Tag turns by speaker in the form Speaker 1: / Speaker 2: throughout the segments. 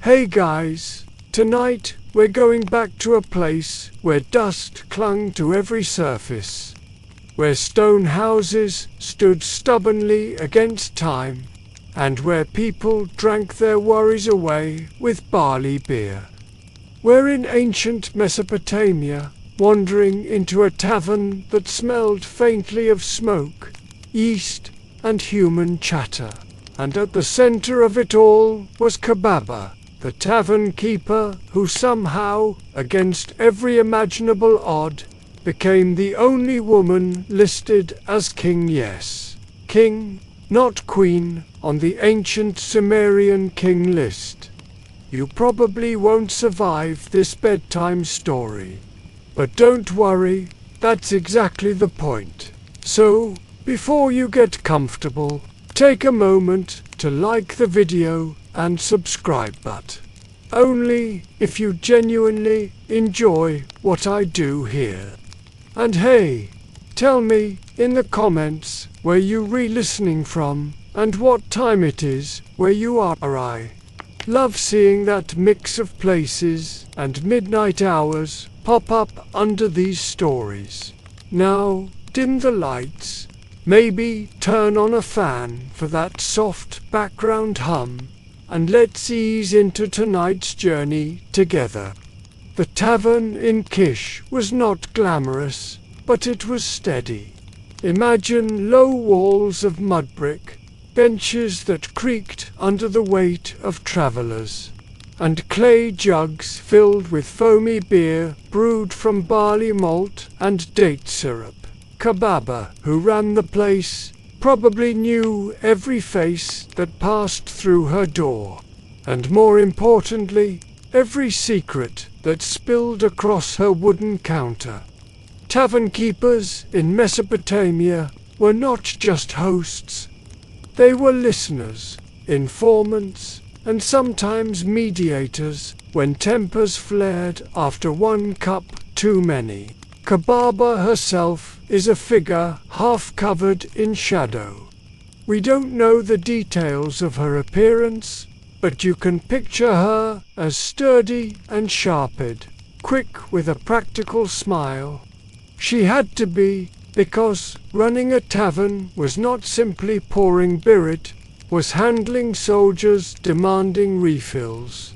Speaker 1: Hey guys, tonight we're going back to a place where dust clung to every surface, where stone houses stood stubbornly against time, and where people drank their worries away with barley beer. We're in ancient Mesopotamia, wandering into a tavern that smelled faintly of smoke, yeast, and human chatter. And at the center of it all was Kubaba, the tavern keeper who somehow, against every imaginable odd, became the only woman listed as king, yes, king, not queen, on the ancient Sumerian King List. You probably won't survive this bedtime story. But don't worry, that's exactly the point. So, before you get comfortable, take a moment to like the video and subscribe, but only if you genuinely enjoy what I do here. And hey, tell me in the comments where you re-listening from and what time it is where you are. I love seeing that mix of places and midnight hours pop up under these stories. Now, dim the lights. Maybe turn on a fan for that soft background hum, and let's ease into tonight's journey together. The tavern in Kish was not glamorous, but it was steady. Imagine low walls of mud brick, benches that creaked under the weight of travelers, and clay jugs filled with foamy beer brewed from barley malt and date syrup. Kubaba, who ran the place, probably knew every face that passed through her door, and more importantly, every secret that spilled across her wooden counter. Tavern keepers in Mesopotamia were not just hosts. They were listeners, informants, and sometimes mediators when tempers flared after one cup too many. Kubaba herself is a figure half covered in shadow. We don't know the details of her appearance, but you can picture her as sturdy and sharp-eyed, quick with a practical smile. She had to be, because running a tavern was not simply pouring beer, it was handling soldiers demanding refills,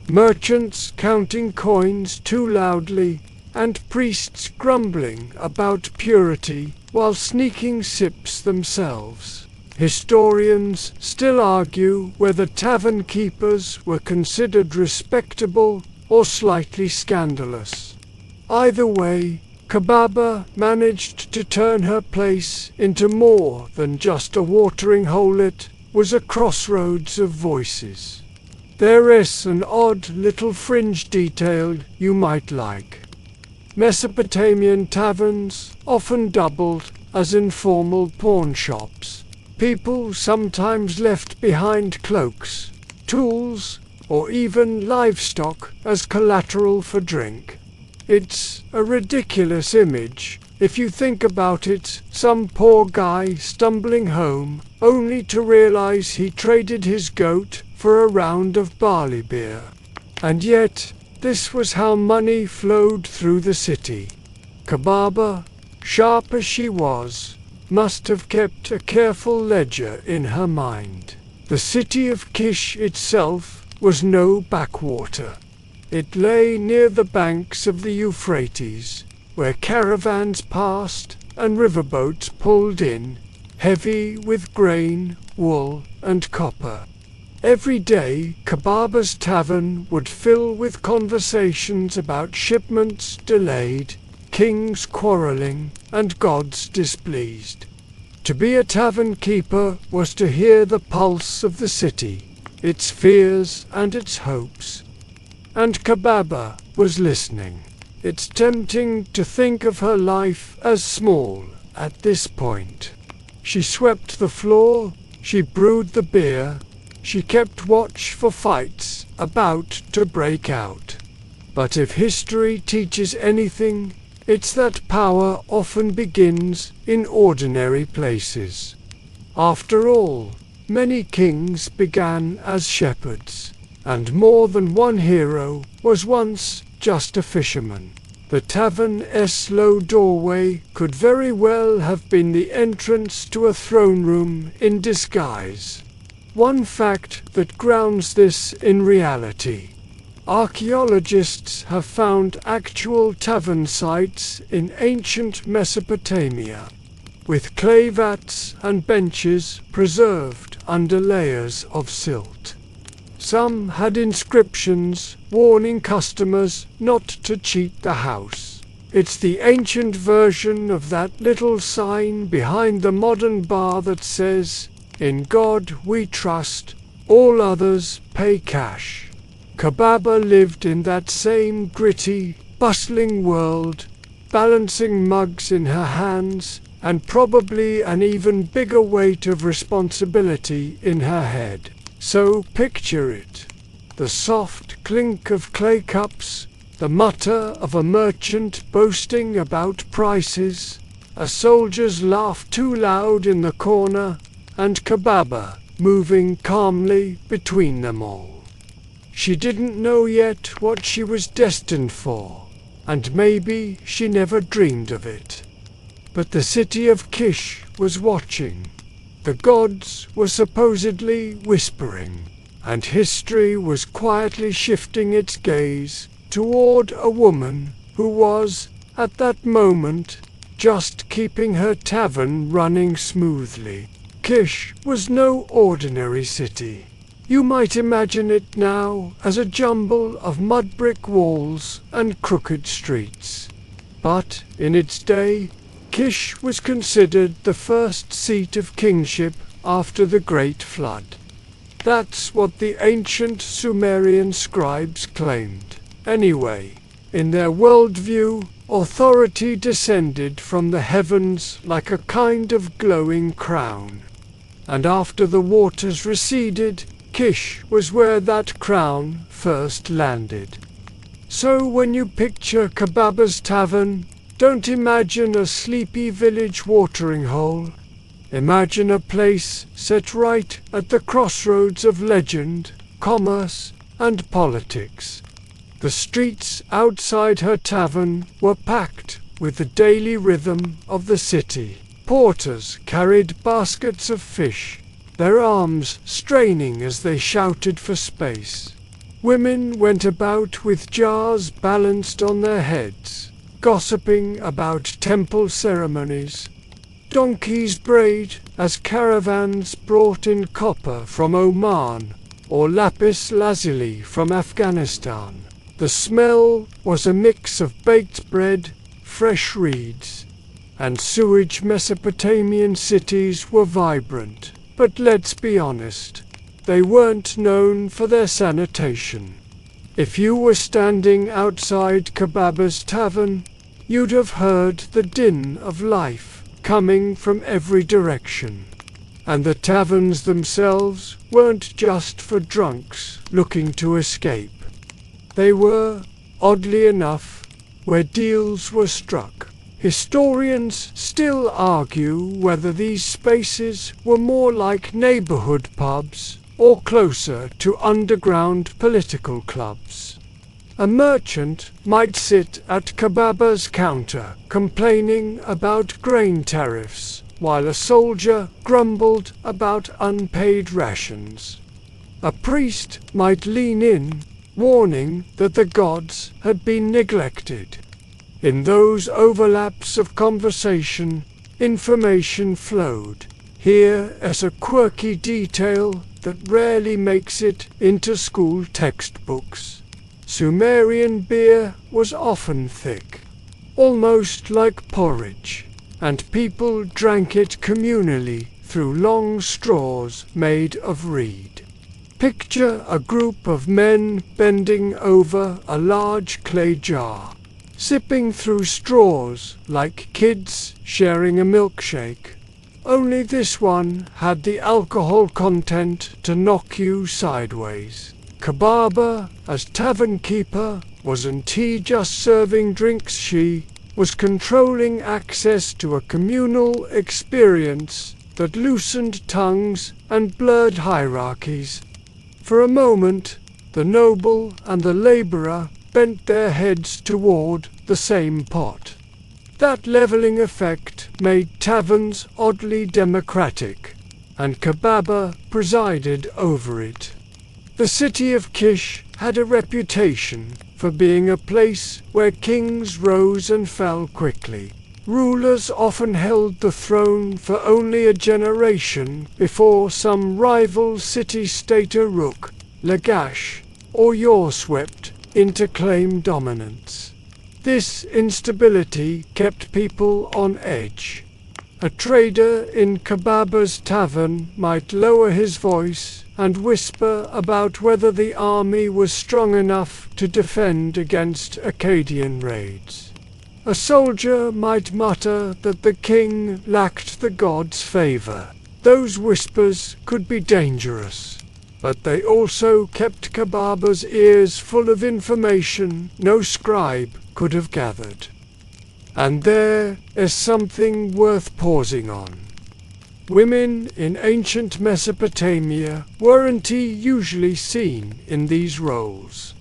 Speaker 1: merchants counting coins too loudly, and priests grumbling about purity while sneaking sips themselves. Historians still argue whether tavern keepers were considered respectable or slightly scandalous. Either way, Kubaba managed to turn her place into more than just a watering hole. It was a crossroads of voices. There is an odd little fringe detail you might like. Mesopotamian taverns often doubled as informal pawn shops. People sometimes left behind cloaks, tools, or even livestock as collateral for drink. It's a ridiculous image, if you think about it. Some poor guy stumbling home, only to realize he traded his goat for a round of barley beer. And yet, this was how money flowed through the city. Kubaba, sharp as she was, must have kept a careful ledger in her mind. The city of Kish itself was no backwater. It lay near the banks of the Euphrates, where caravans passed and riverboats pulled in, heavy with grain, wool, and copper. Every day, Kubaba's tavern would fill with conversations about shipments delayed, kings quarreling, and gods displeased. To be a tavern keeper was to hear the pulse of the city, its fears and its hopes. And Kubaba was listening. It's tempting to think of her life as small at this point. She swept the floor, she brewed the beer, she kept watch for fights about to break out. But if history teaches anything, it's that power often begins in ordinary places. After all, many kings began as shepherds. And more than one hero was once just a fisherman. The tavern's low doorway could very well have been the entrance to a throne room in disguise. One fact that grounds this in reality. Archaeologists have found actual tavern sites in ancient Mesopotamia, with clay vats and benches preserved under layers of silt. Some had inscriptions warning customers not to cheat the house. It's the ancient version of that little sign behind the modern bar that says, "In God we trust, all others pay cash." Kubaba lived in that same gritty, bustling world, balancing mugs in her hands and probably an even bigger weight of responsibility in her head. So picture it. The soft clink of clay cups, the mutter of a merchant boasting about prices, a soldier's laugh too loud in the corner, and Kubaba moving calmly between them all. She didn't know yet what she was destined for, and maybe she never dreamed of it. But the city of Kish was watching. The gods were supposedly whispering, and history was quietly shifting its gaze toward a woman who was, at that moment, just keeping her tavern running smoothly. Kish was no ordinary city. You might imagine it now as a jumble of mud brick walls and crooked streets. But in its day, Kish was considered the first seat of kingship after the Great Flood. That's what the ancient Sumerian scribes claimed. Anyway, in their worldview, authority descended from the heavens like a kind of glowing crown. And after the waters receded, Kish was where that crown first landed. So when you picture Kubaba's tavern, don't imagine a sleepy village watering hole. Imagine a place set right at the crossroads of legend, commerce, and politics. The streets outside her tavern were packed with the daily rhythm of the city. Porters carried baskets of fish, their arms straining as they shouted for space. Women went about with jars balanced on their heads, gossiping about temple ceremonies. Donkeys brayed as caravans brought in copper from Oman or lapis lazuli from Afghanistan. The smell was a mix of baked bread, fresh reeds, and sewage. Mesopotamian cities were vibrant, but let's be honest, they weren't known for their sanitation. If you were standing outside Kubaba's tavern, you'd have heard the din of life coming from every direction. And the taverns themselves weren't just for drunks looking to escape. They were, oddly enough, where deals were struck. Historians still argue whether these spaces were more like neighborhood pubs or closer to underground political clubs. A merchant might sit at Kubaba's counter complaining about grain tariffs, while a soldier grumbled about unpaid rations. A priest might lean in, warning that the gods had been neglected. In those overlaps of conversation, information flowed. Here is a quirky detail that rarely makes it into school textbooks. Sumerian beer was often thick, almost like porridge, and people drank it communally through long straws made of reed. Picture a group of men bending over a large clay jar, sipping through straws like kids sharing a milkshake. Only this one had the alcohol content to knock you sideways. Kubaba, as tavern keeper, wasn't he just serving drinks? She was controlling access to a communal experience that loosened tongues and blurred hierarchies. For a moment, The noble and the labourer bent their heads toward the same pot. That levelling effect made taverns oddly democratic, and Kubaba presided over it. The city of Kish had a reputation for being a place where kings rose and fell quickly. Rulers often held the throne for only a generation before some rival city-state Uruk, Lagash, or Yor swept in to claim dominance. This instability kept people on edge. A trader in Kubaba's tavern might lower his voice and whisper about whether the army was strong enough to defend against Akkadian raids. A soldier might mutter that the king lacked the god's favor. Those whispers could be dangerous, but they also kept Kubaba's ears full of information no scribe could have gathered. And there is something worth pausing on. Women in ancient Mesopotamia weren't usually seen in these roles.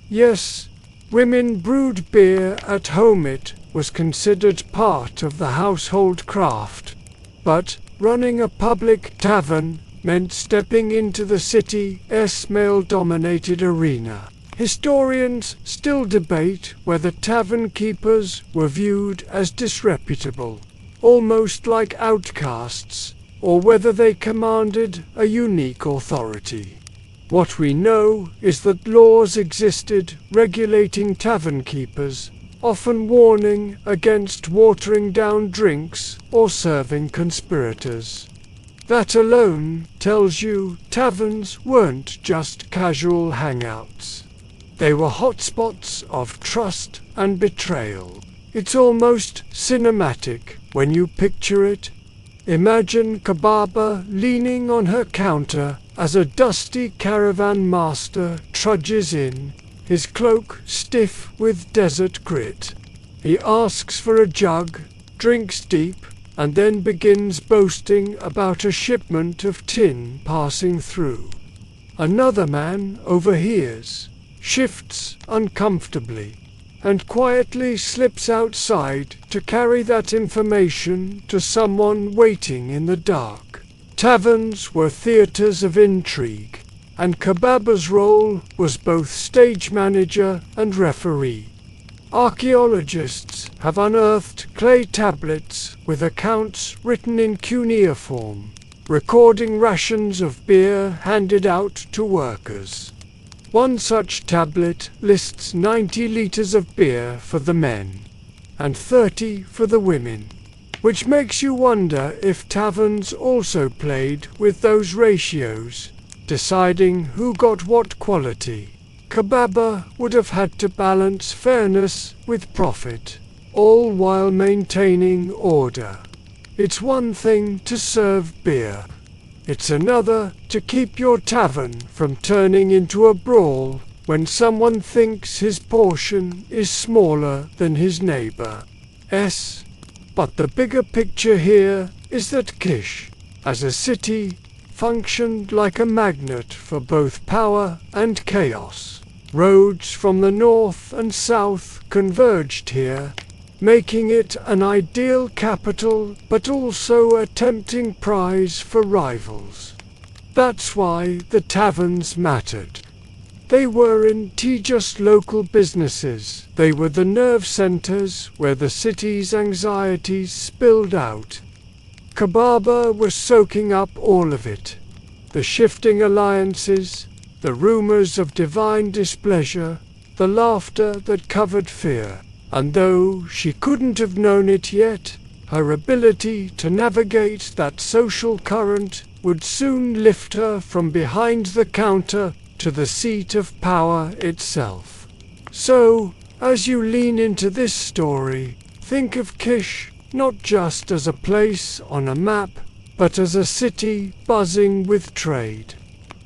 Speaker 1: Yes, women brewed beer at home. It was considered part of the household craft, but running a public tavern meant stepping into the city's male-dominated arena. Historians still debate whether tavern keepers were viewed as disreputable, almost like outcasts, or whether they commanded a unique authority. What we know is that laws existed regulating tavern keepers, often warning against watering down drinks or serving conspirators. That alone tells you taverns weren't just casual hangouts. They were hotspots of trust and betrayal. It's almost cinematic when you picture it. Imagine Kubaba leaning on her counter as a dusty caravan master trudges in, his cloak stiff with desert grit. He asks for a jug, drinks deep, and then begins boasting about a shipment of tin passing through. Another man overhears, shifts uncomfortably, and quietly slips outside to carry that information to someone waiting in the dark. Taverns were theaters of intrigue, and Kubaba's role was both stage manager and referee. Archaeologists have unearthed clay tablets with accounts written in cuneiform, recording rations of beer handed out to workers. One such tablet lists 90 liters of beer for the men, and 30 for the women, which makes you wonder if taverns also played with those ratios, deciding who got what quality. Kubaba would have had to balance fairness with profit, all while maintaining order. It's one thing to serve beer. It's another to keep your tavern from turning into a brawl when someone thinks his portion is smaller than his neighbor's. But the bigger picture here is that Kish, as a city, functioned like a magnet for both power and chaos. Roads from the north and south converged here, making it an ideal capital but also a tempting prize for rivals. That's why the taverns mattered. They weren't just local businesses, they were the nerve centers where the city's anxieties spilled out. Kubaba was soaking up all of it. The shifting alliances, the rumors of divine displeasure, the laughter that covered fear. And though she couldn't have known it yet, her ability to navigate that social current would soon lift her from behind the counter to the seat of power itself. So, as you lean into this story, think of Kish not just as a place on a map, but as a city buzzing with trade,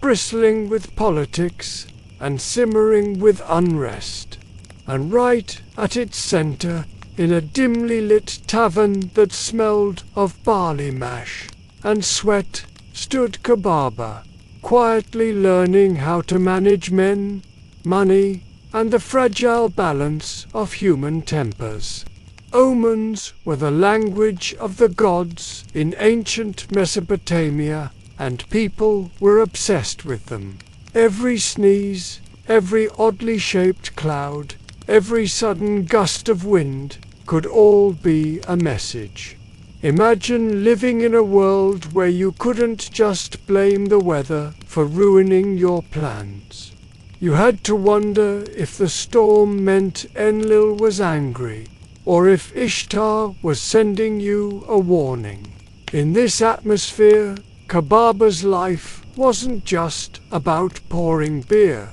Speaker 1: bristling with politics, and simmering with unrest. And right at its center, in a dimly lit tavern that smelled of barley mash and sweat, stood Kubaba, quietly learning how to manage men, money, and the fragile balance of human tempers. Omens were the language of the gods in ancient Mesopotamia, and people were obsessed with them. Every sneeze, every oddly shaped cloud, every sudden gust of wind could all be a message. Imagine living in a world where you couldn't just blame the weather for ruining your plans. You had to wonder if the storm meant Enlil was angry, or if Ishtar was sending you a warning. In this atmosphere, Kubaba's life wasn't just about pouring beer.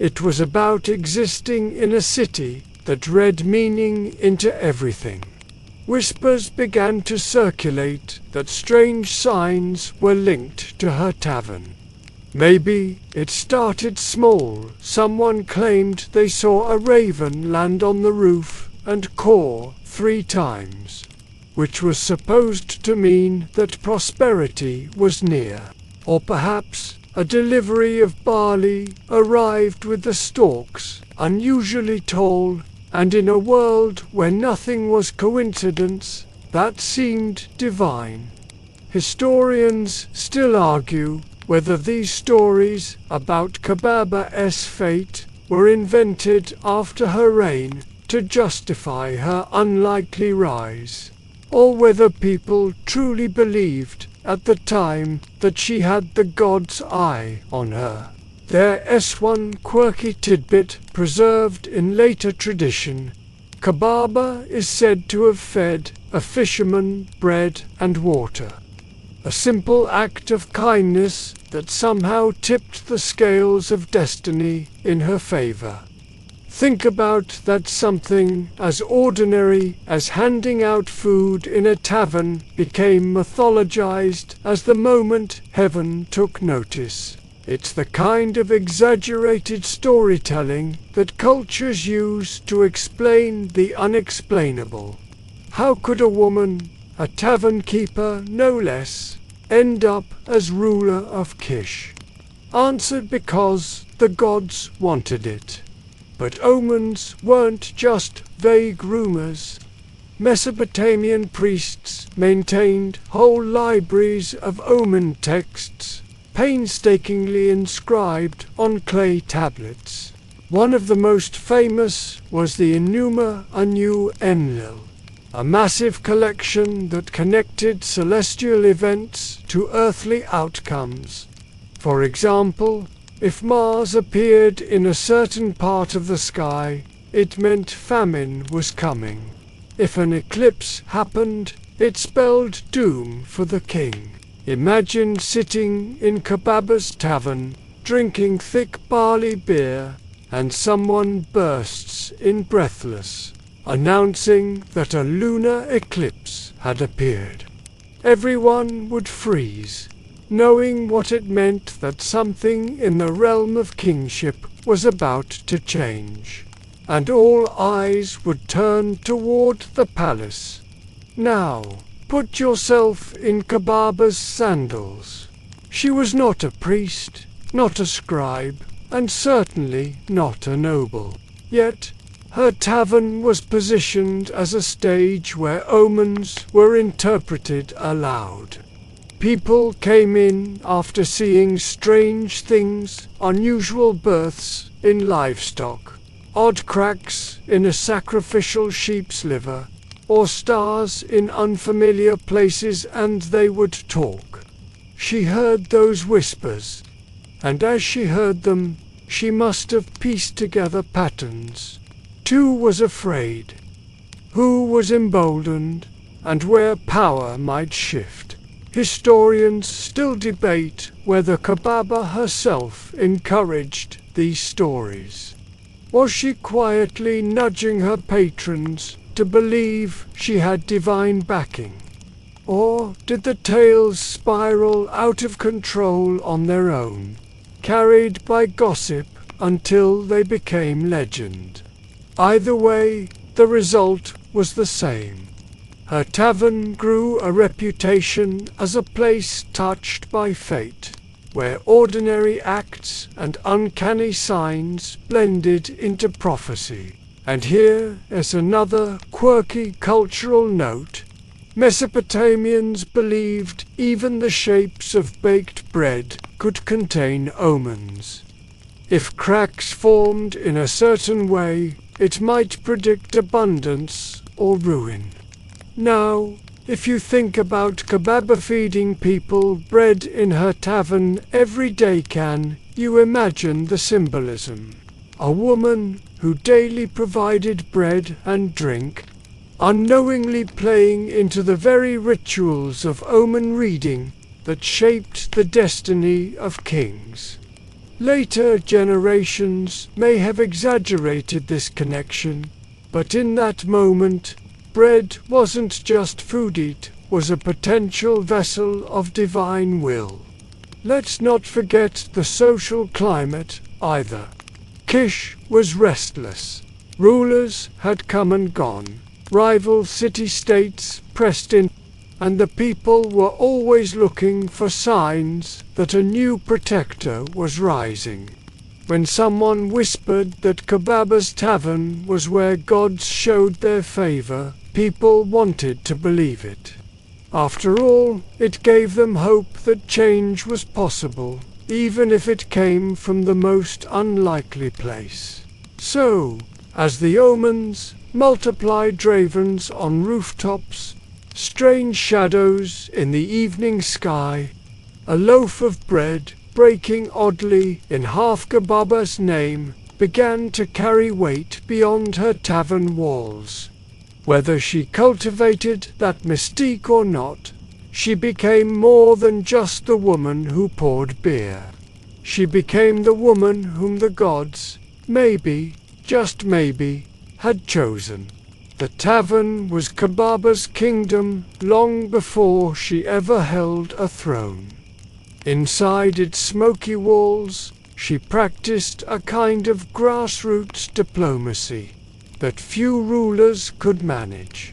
Speaker 1: It was about existing in a city that read meaning into everything. Whispers began to circulate that strange signs were linked to her tavern. Maybe it started small. Someone claimed they saw a raven land on the roof and caw 3 times, which was supposed to mean that prosperity was near. Or perhaps a delivery of barley arrived with the stalks, unusually tall, and in a world where nothing was coincidence, that seemed divine. Historians still argue whether these stories about Kubaba's fate were invented after her reign to justify her unlikely rise, or whether people truly believed at the time that she had the god's eye on her. There's one quirky tidbit preserved in later tradition. Kubaba is said to have fed a fisherman bread and water. A simple act of kindness that somehow tipped the scales of destiny in her favor. Think about that. Something as ordinary as handing out food in a tavern became mythologized as the moment heaven took notice. It's the kind of exaggerated storytelling that cultures use to explain the unexplainable. How could a woman, a tavern keeper no less, end up as ruler of Kish? Answered because the gods wanted it. But omens weren't just vague rumors. Mesopotamian priests maintained whole libraries of omen texts, painstakingly inscribed on clay tablets. One of the most famous was the Enuma Anu Enlil, a massive collection that connected celestial events to earthly outcomes. For example, if Mars appeared in a certain part of the sky, it meant famine was coming. If an eclipse happened, it spelled doom for the king. Imagine sitting in Kubaba's tavern, drinking thick barley beer, and someone bursts in breathless, announcing that a lunar eclipse had appeared. Everyone would freeze, knowing what it meant that something in the realm of kingship was about to change, and all eyes would turn toward the palace. Now, put yourself in Kubaba's sandals. She was not a priest, not a scribe, and certainly not a noble. Yet, her tavern was positioned as a stage where omens were interpreted aloud. People came in after seeing strange things, unusual births in livestock, odd cracks in a sacrificial sheep's liver, or stars in unfamiliar places, and they would talk. She heard those whispers, and as she heard them, she must have pieced together patterns. Who was afraid? Who was emboldened? And where power might shift? Historians still debate whether Kubaba herself encouraged these stories. Was she quietly nudging her patrons to believe she had divine backing? Or did the tales spiral out of control on their own, carried by gossip until they became legend? Either way, the result was the same. Her tavern grew a reputation as a place touched by fate, where ordinary acts and uncanny signs blended into prophecy. And here is another quirky cultural note. Mesopotamians believed even the shapes of baked bread could contain omens. If cracks formed in a certain way, it might predict abundance or ruin. Now, if you think about Kubaba feeding people bread in her tavern every day, can you imagine the symbolism? A woman who daily provided bread and drink, unknowingly playing into the very rituals of omen reading that shaped the destiny of kings. Later generations may have exaggerated this connection, but in that moment, bread wasn't just food, it was a potential vessel of divine will. Let's not forget the social climate either. Kish was restless. Rulers had come and gone. Rival city-states pressed in, and the people were always looking for signs that a new protector was rising. When someone whispered that Kubaba's tavern was where gods showed their favor, people wanted to believe it. After all, it gave them hope that change was possible, even if it came from the most unlikely place. So, as the omens multiplied, ravens on rooftops, strange shadows in the evening sky, a loaf of bread breaking oddly in half, Kubaba's name began to carry weight beyond her tavern walls. Whether she cultivated that mystique or not, she became more than just the woman who poured beer. She became the woman whom the gods, maybe, just maybe, had chosen. The tavern was Kubaba's kingdom long before she ever held a throne. Inside its smoky walls, she practiced a kind of grassroots diplomacy that few rulers could manage.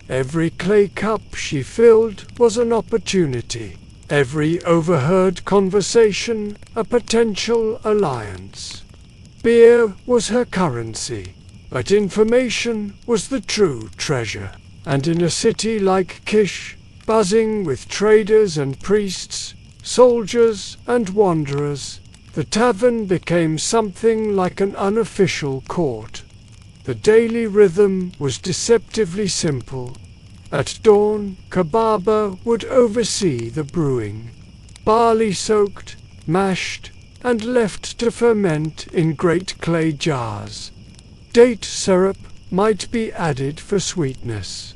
Speaker 1: Every clay cup she filled was an opportunity. Every overheard conversation a potential alliance. Beer was her currency, but information was the true treasure. And in a city like Kish, buzzing with traders and priests, soldiers and wanderers, the tavern became something like an unofficial court. The daily rhythm was deceptively simple. At dawn, Kubaba would oversee the brewing. Barley soaked, mashed, and left to ferment in great clay jars. Date syrup might be added for sweetness.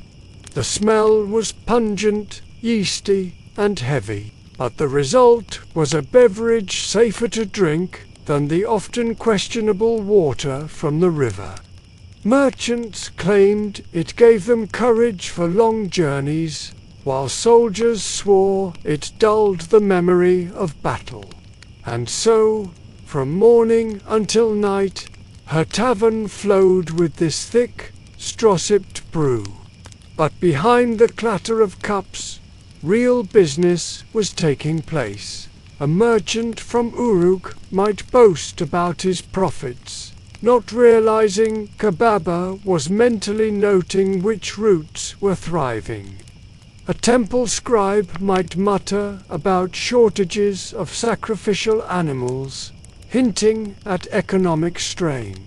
Speaker 1: The smell was pungent, yeasty, and heavy, but the result was a beverage safer to drink than the often questionable water from the river. Merchants claimed it gave them courage for long journeys, while soldiers swore it dulled the memory of battle. And so, from morning until night, her tavern flowed with this thick, straw-sipped brew. But behind the clatter of cups, real business was taking place. A merchant from Uruk might boast about his profits, not realizing Kubaba was mentally noting which routes were thriving. A temple scribe might mutter about shortages of sacrificial animals, hinting at economic strain.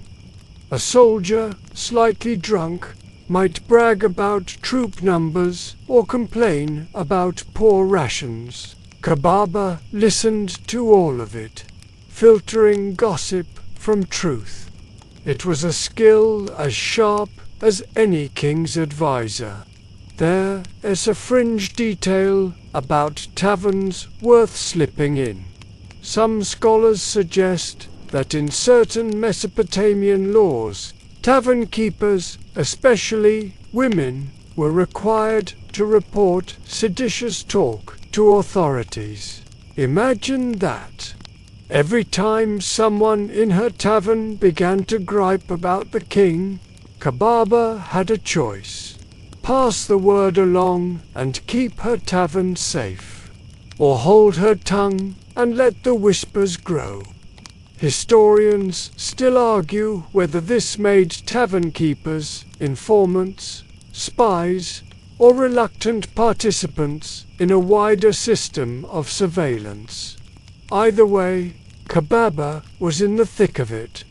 Speaker 1: A soldier, slightly drunk, might brag about troop numbers or complain about poor rations. Kubaba listened to all of it, filtering gossip from truth. It was a skill as sharp as any king's advisor. There is a fringe detail about taverns worth slipping in. Some scholars suggest that in certain Mesopotamian laws, tavern keepers, especially women, were required to report seditious talk to authorities. Imagine that. Every time someone in her tavern began to gripe about the king, Kubaba had a choice: pass the word along and keep her tavern safe, or hold her tongue and let the whispers grow. Historians still argue whether this made tavern keepers informants, spies, or reluctant participants in a wider system of surveillance. Either way, Kubaba was in the thick of it,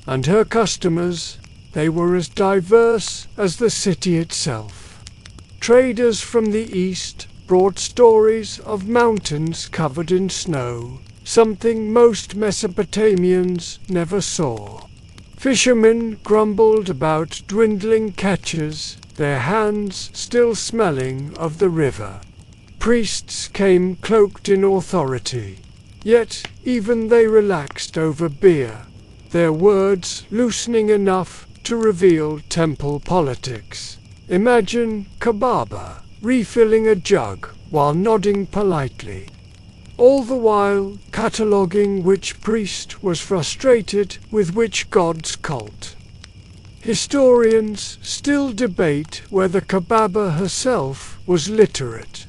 Speaker 1: and her customers, they were as diverse as the city itself. Traders from the east brought stories of mountains covered in snow, something most Mesopotamians never saw. Fishermen grumbled about dwindling catches, their hands still smelling of the river. Priests came cloaked in authority, yet even they relaxed over beer, their words loosening enough to reveal temple politics. Imagine Kubaba refilling a jug while nodding politely, all the while cataloguing which priest was frustrated with which god's cult. Historians still debate whether Kubaba herself was literate.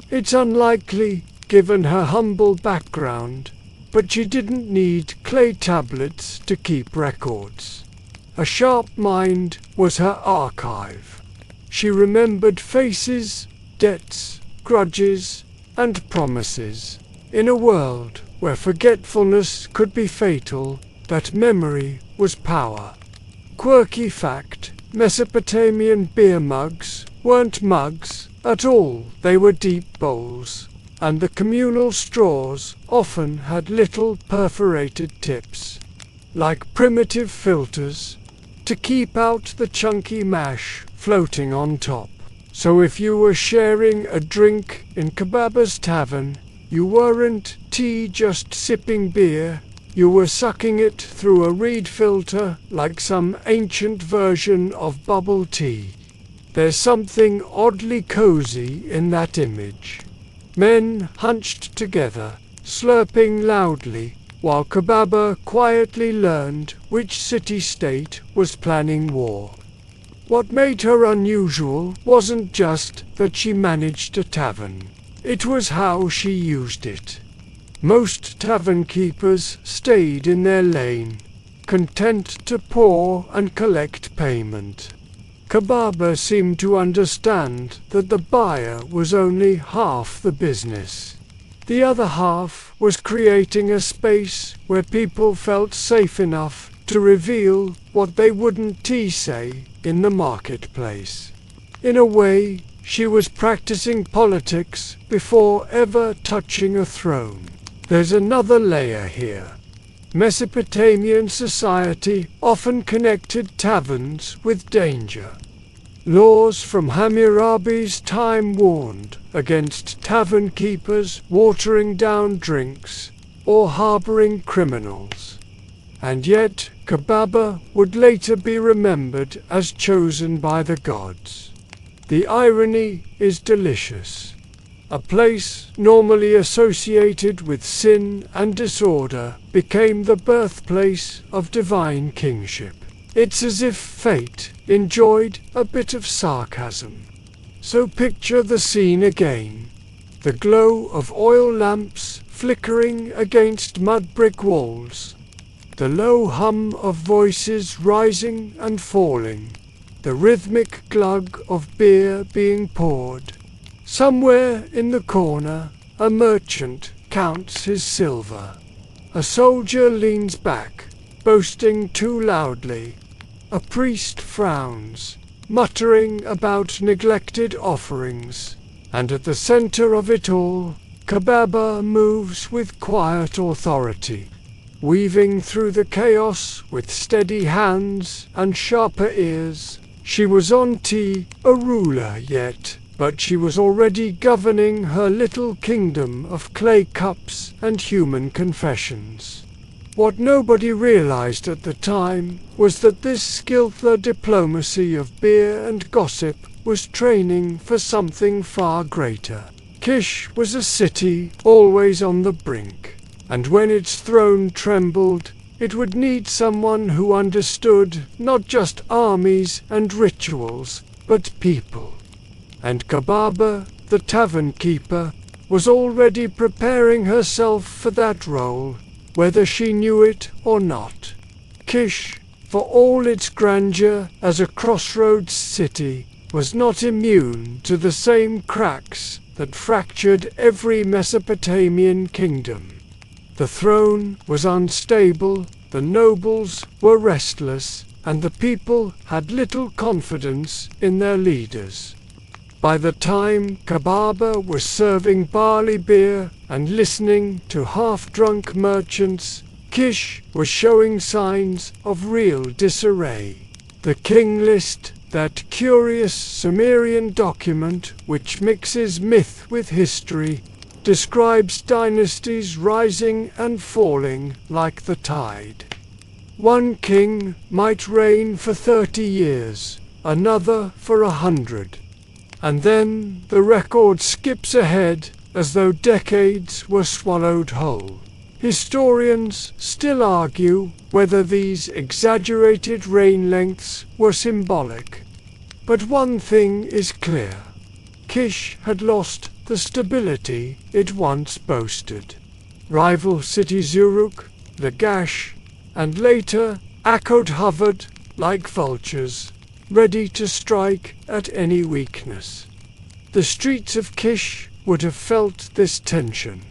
Speaker 1: It's unlikely, given her humble background, but she didn't need clay tablets to keep records. A sharp mind was her archive. She remembered faces, debts, grudges, and promises. In a world where forgetfulness could be fatal, that memory was power. Quirky fact, Mesopotamian beer mugs weren't mugs at all, they were deep bowls, and the communal straws often had little perforated tips, like primitive filters, to keep out the chunky mash floating on top. So if you were sharing a drink in Kubaba's tavern, you weren't just sipping beer, you were sucking it through a reed filter like some ancient version of bubble tea. There's something oddly cozy in that image. Men hunched together, slurping loudly, while Kubaba quietly learned which city-state was planning war. What made her unusual wasn't just that she managed a tavern. It was how she used it. Most tavern keepers stayed in their lane, content to pour and collect payment. Kubaba seemed to understand that the buyer was only half the business. The other half was creating a space where people felt safe enough to reveal what they wouldn't say in the marketplace. In a way, she was practicing politics before ever touching a throne. There's another layer here. Mesopotamian society often connected taverns with danger. Laws from Hammurabi's time warned against tavern keepers watering down drinks or harboring criminals. And yet, Kubaba would later be remembered as chosen by the gods. The irony is delicious. A place normally associated with sin and disorder became the birthplace of divine kingship. It's as if fate enjoyed a bit of sarcasm. So picture the scene again. The glow of oil lamps flickering against mud brick walls. The low hum of voices rising and falling. The rhythmic glug of beer being poured. Somewhere in the corner, a merchant counts his silver. A soldier leans back, boasting too loudly. A priest frowns, muttering about neglected offerings. And at the center of it all, Kubaba moves with quiet authority, weaving through the chaos with steady hands and sharper ears. She was a ruler yet, but she was already governing her little kingdom of clay cups and human confessions. What nobody realized at the time was that this skillful diplomacy of beer and gossip was training for something far greater. Kish was a city always on the brink, and when its throne trembled, it would need someone who understood not just armies and rituals, but people. And Kubaba, the tavern keeper, was already preparing herself for that role, whether she knew it or not. Kish, for all its grandeur as a crossroads city, was not immune to the same cracks that fractured every Mesopotamian kingdom. The throne was unstable, the nobles were restless, and the people had little confidence in their leaders. By the time Kubaba was serving barley beer and listening to half-drunk merchants, Kish was showing signs of real disarray. The King List, that curious Sumerian document which mixes myth with history, describes dynasties rising and falling like the tide. One king might reign for 30 years, another for 100. And then the record skips ahead as though decades were swallowed whole. Historians still argue whether these exaggerated reign lengths were symbolic. But one thing is clear. Kish had lost the stability it once boasted. Rival cities Uruk, Lagash, and later Akkad hovered like vultures, ready to strike at any weakness. The streets of Kish would have felt this tension.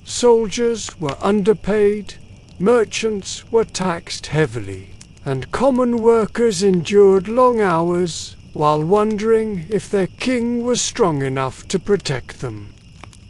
Speaker 1: Soldiers were underpaid, merchants were taxed heavily, and common workers endured long hours while wondering if their king was strong enough to protect them.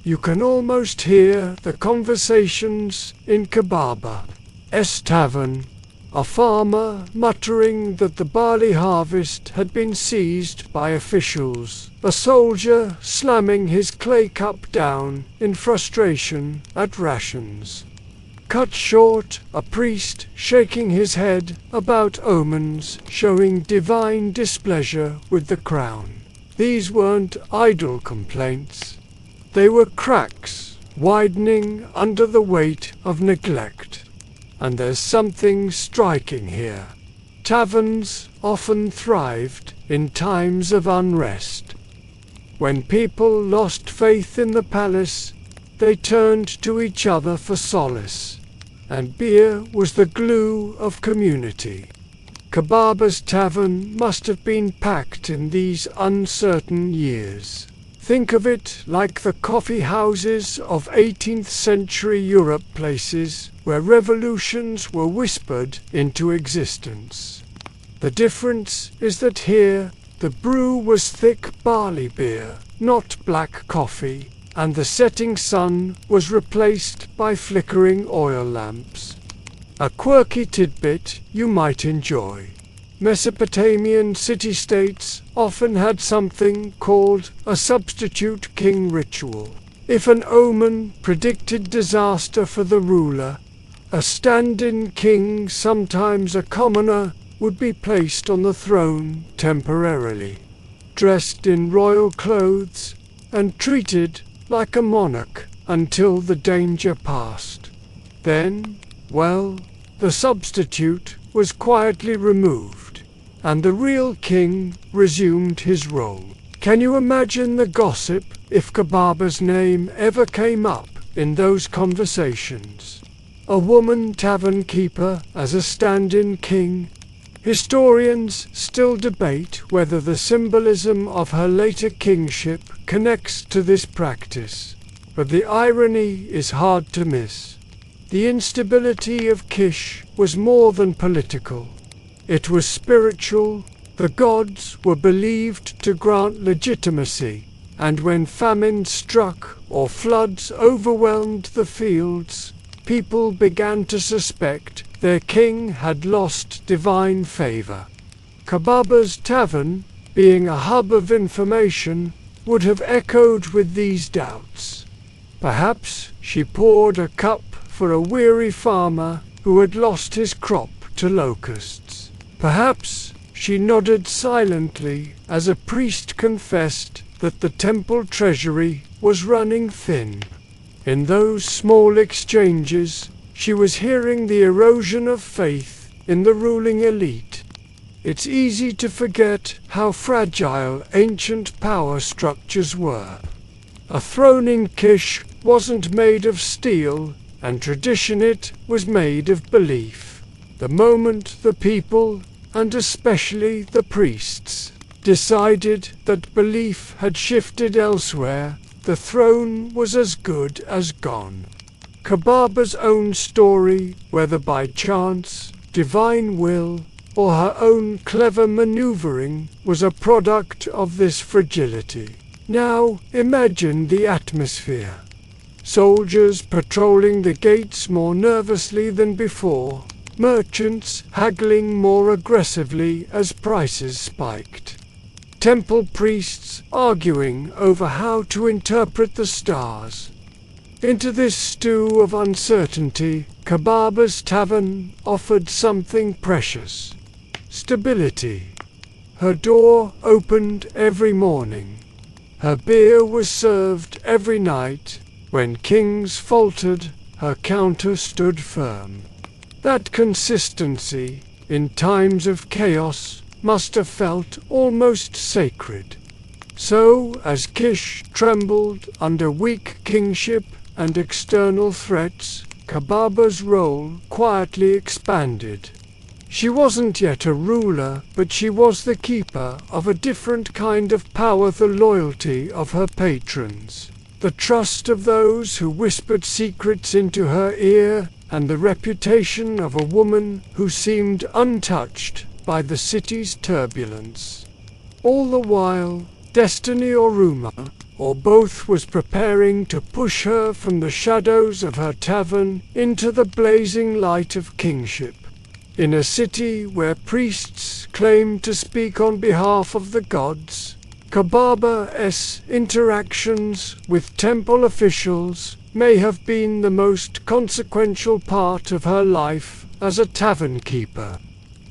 Speaker 1: You can almost hear the conversations in Kubaba's tavern, a farmer muttering that the barley harvest had been seized by officials, a soldier slamming his clay cup down in frustration at rations. Cut short, a priest shaking his head about omens, showing divine displeasure with the crown. These weren't idle complaints. They were cracks, widening under the weight of neglect. And there's something striking here. Taverns often thrived in times of unrest. When people lost faith in the palace, they turned to each other for solace, and beer was the glue of community. Kubaba's tavern must have been packed in these uncertain years. Think of it like the coffee houses of 18th century Europe, places where revolutions were whispered into existence. The difference is that here the brew was thick barley beer, not black coffee, and the setting sun was replaced by flickering oil lamps. A quirky tidbit you might enjoy. Mesopotamian city-states often had something called a substitute king ritual. If an omen predicted disaster for the ruler, a stand-in king, sometimes a commoner, would be placed on the throne temporarily, dressed in royal clothes and treated like a monarch until the danger passed. Then, well, the substitute was quietly removed, and the real king resumed his role. Can you imagine the gossip if Kubaba's name ever came up in those conversations? A woman tavern keeper as a stand-in king? Historians still debate whether the symbolism of her later kingship connects to this practice, but the irony is hard to miss. The instability of Kish was more than political. It was spiritual. The gods were believed to grant legitimacy, and when famine struck or floods overwhelmed the fields, people began to suspect their king had lost divine favor. Kubaba's tavern, being a hub of information, would have echoed with these doubts. Perhaps she poured a cup for a weary farmer who had lost his crop to locusts. Perhaps she nodded silently as a priest confessed that the temple treasury was running thin. In those small exchanges, she was hearing the erosion of faith in the ruling elite. It's easy to forget how fragile ancient power structures were. A throne in Kish wasn't made of steel, and tradition it was made of belief. The moment the people, and especially the priests, decided that belief had shifted elsewhere, the throne was as good as gone. Kubaba's own story, whether by chance, divine will, or her own clever maneuvering, was a product of this fragility. Now imagine the atmosphere. Soldiers patrolling the gates more nervously than before, merchants haggling more aggressively as prices spiked, temple priests arguing over how to interpret the stars. Into this stew of uncertainty, Kubaba's tavern offered something precious: stability. Her door opened every morning. Her beer was served every night. When kings faltered, her counter stood firm. That consistency, in times of chaos, must have felt almost sacred. So, as Kish trembled under weak kingship and external threats, Kubaba's role quietly expanded. She wasn't yet a ruler, but she was the keeper of a different kind of power: the loyalty of her patrons, the trust of those who whispered secrets into her ear, and the reputation of a woman who seemed untouched by the city's turbulence. All the while, destiny or rumor, or both, was preparing to push her from the shadows of her tavern into the blazing light of kingship. In a city where priests claimed to speak on behalf of the gods, Kubaba's interactions with temple officials may have been the most consequential part of her life as a tavern keeper.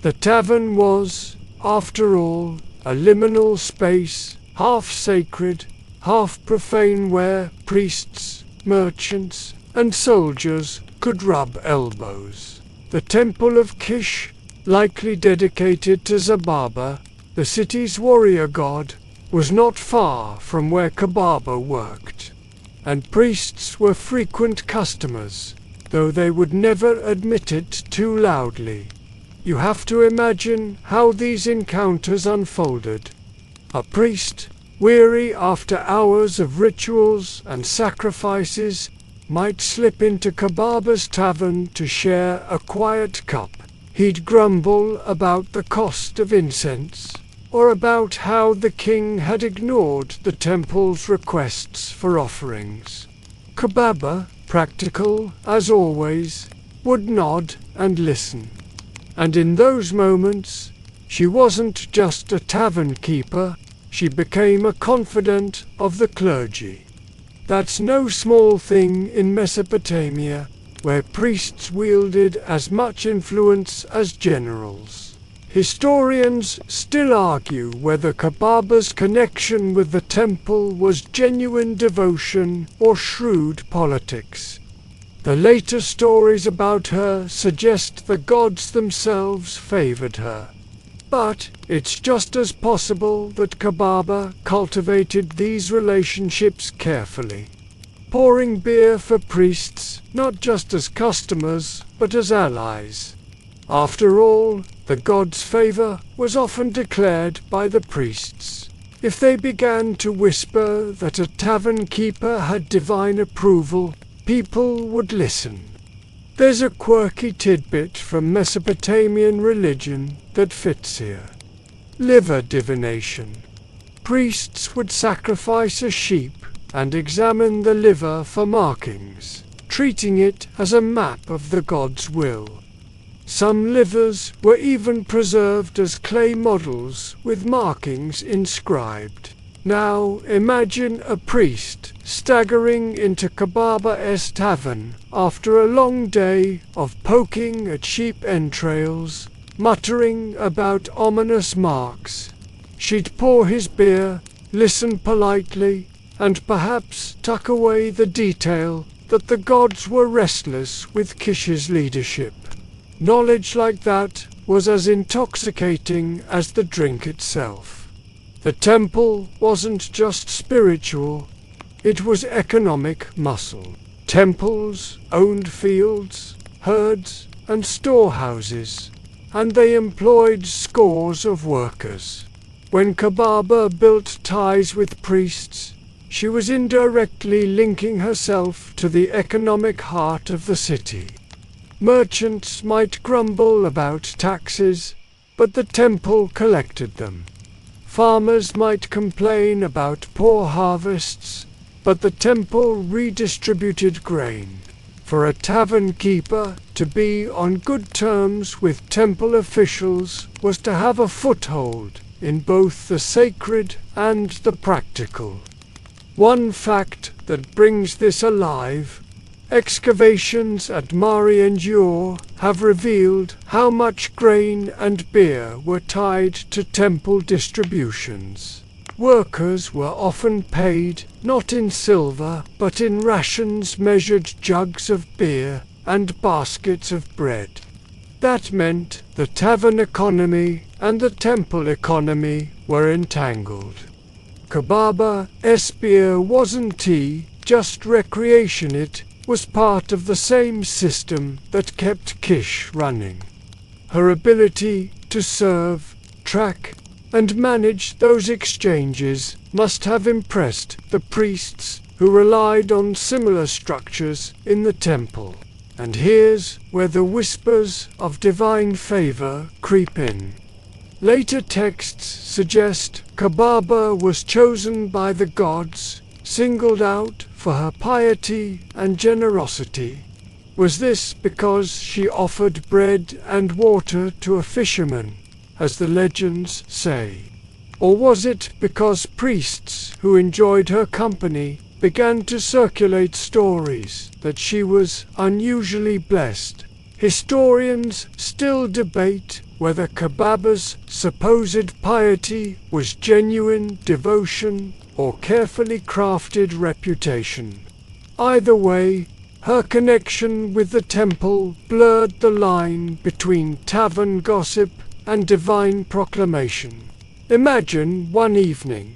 Speaker 1: The tavern was, after all, a liminal space, half sacred, half profane, where priests, merchants, and soldiers could rub elbows. The temple of Kish, likely dedicated to Zababa, the city's warrior god, was not far from where Kubaba worked, and priests were frequent customers, though they would never admit it too loudly. You have to imagine how these encounters unfolded. A priest, weary after hours of rituals and sacrifices, might slip into Kubaba's tavern to share a quiet cup. He'd grumble about the cost of incense, or about how the king had ignored the temple's requests for offerings. Kubaba, practical as always, would nod and listen. And in those moments, she wasn't just a tavern keeper, she became a confidant of the clergy. That's no small thing in Mesopotamia, where priests wielded as much influence as generals. Historians still argue whether Kubaba's connection with the temple was genuine devotion or shrewd politics. The later stories about her suggest the gods themselves favored her. But it's just as possible that Kubaba cultivated these relationships carefully, pouring beer for priests not just as customers but as allies. After all, the gods' favor was often declared by the priests. If they began to whisper that a tavern keeper had divine approval, people would listen. There's a quirky tidbit from Mesopotamian religion that fits here. Liver divination. Priests would sacrifice a sheep and examine the liver for markings, treating it as a map of the god's will. Some livers were even preserved as clay models with markings inscribed. Now imagine a priest staggering into Kubaba's tavern after a long day of poking at sheep entrails, muttering about ominous marks. She'd pour his beer, listen politely, and perhaps tuck away the detail that the gods were restless with Kish's leadership. Knowledge like that was as intoxicating as the drink itself. The temple wasn't just spiritual, It was economic muscle. Temples owned fields, herds, and storehouses, and they employed scores of workers. When Kubaba built ties with priests, she was indirectly linking herself to the economic heart of the city. Merchants might grumble about taxes, but the temple collected them. Farmers might complain about poor harvests, but the temple redistributed grain. For a tavern keeper to be on good terms with temple officials was to have a foothold in both the sacred and the practical. One fact that brings this alive: excavations at Mari and Ur have revealed how much grain and beer were tied to temple distributions. Workers were often paid not in silver but in rations, measured jugs of beer, and baskets of bread. That meant the tavern economy and the temple economy were entangled. Kubaba's beer wasn't tea, just recreation. It was part of the same system that kept Kish running. Her ability to serve, track, and manage those exchanges must have impressed the priests who relied on similar structures in the temple. And here's where the whispers of divine favor creep in. Later texts suggest Kubaba was chosen by the gods, singled out for her piety and generosity. Was this because she offered bread and water to a fisherman, as the legends say? Or was it because priests who enjoyed her company began to circulate stories that she was unusually blessed? Historians still debate whether Kubaba's supposed piety was genuine devotion or carefully crafted reputation. Either way, her connection with the temple blurred the line between tavern gossip and divine proclamation. Imagine one evening.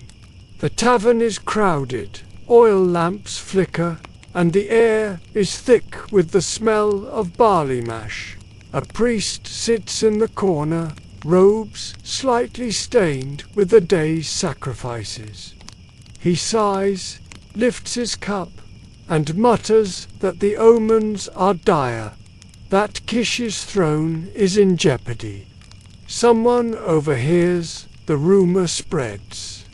Speaker 1: The tavern is crowded, oil lamps flicker, and the air is thick with the smell of barley mash. A priest sits in the corner, robes slightly stained with the day's sacrifices. He sighs, lifts his cup, and mutters that the omens are dire, that Kish's throne is in jeopardy. Someone overhears, the rumor spreads.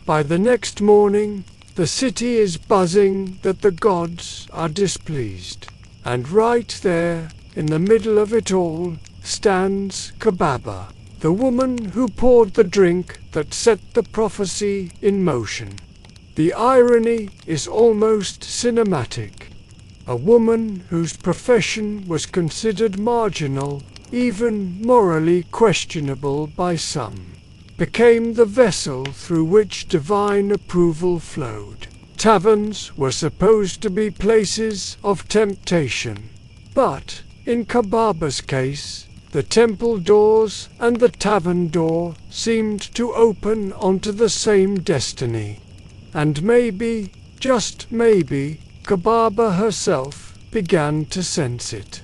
Speaker 1: By the next morning, the city is buzzing that the gods are displeased. And right there, in the middle of it all, stands Kubaba, the woman who poured the drink that set the prophecy in motion. The irony is almost cinematic. A woman whose profession was considered marginal, even morally questionable by some, became the vessel through which divine approval flowed. Taverns were supposed to be places of temptation, but in Kubaba's case, the temple doors and the tavern door seemed to open onto the same destiny. And maybe, just maybe, Kubaba herself began to sense it.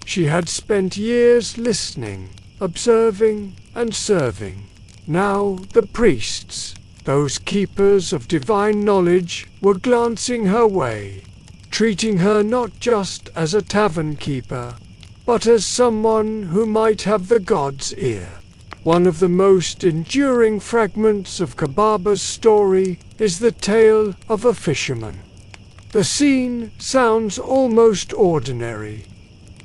Speaker 1: She had spent years listening, observing, and serving. Now the priests, those keepers of divine knowledge, were glancing her way, treating her not just as a tavern keeper, but as someone who might have the god's ear. One of the most enduring fragments of Kubaba's story is the tale of a fisherman. The scene sounds almost ordinary.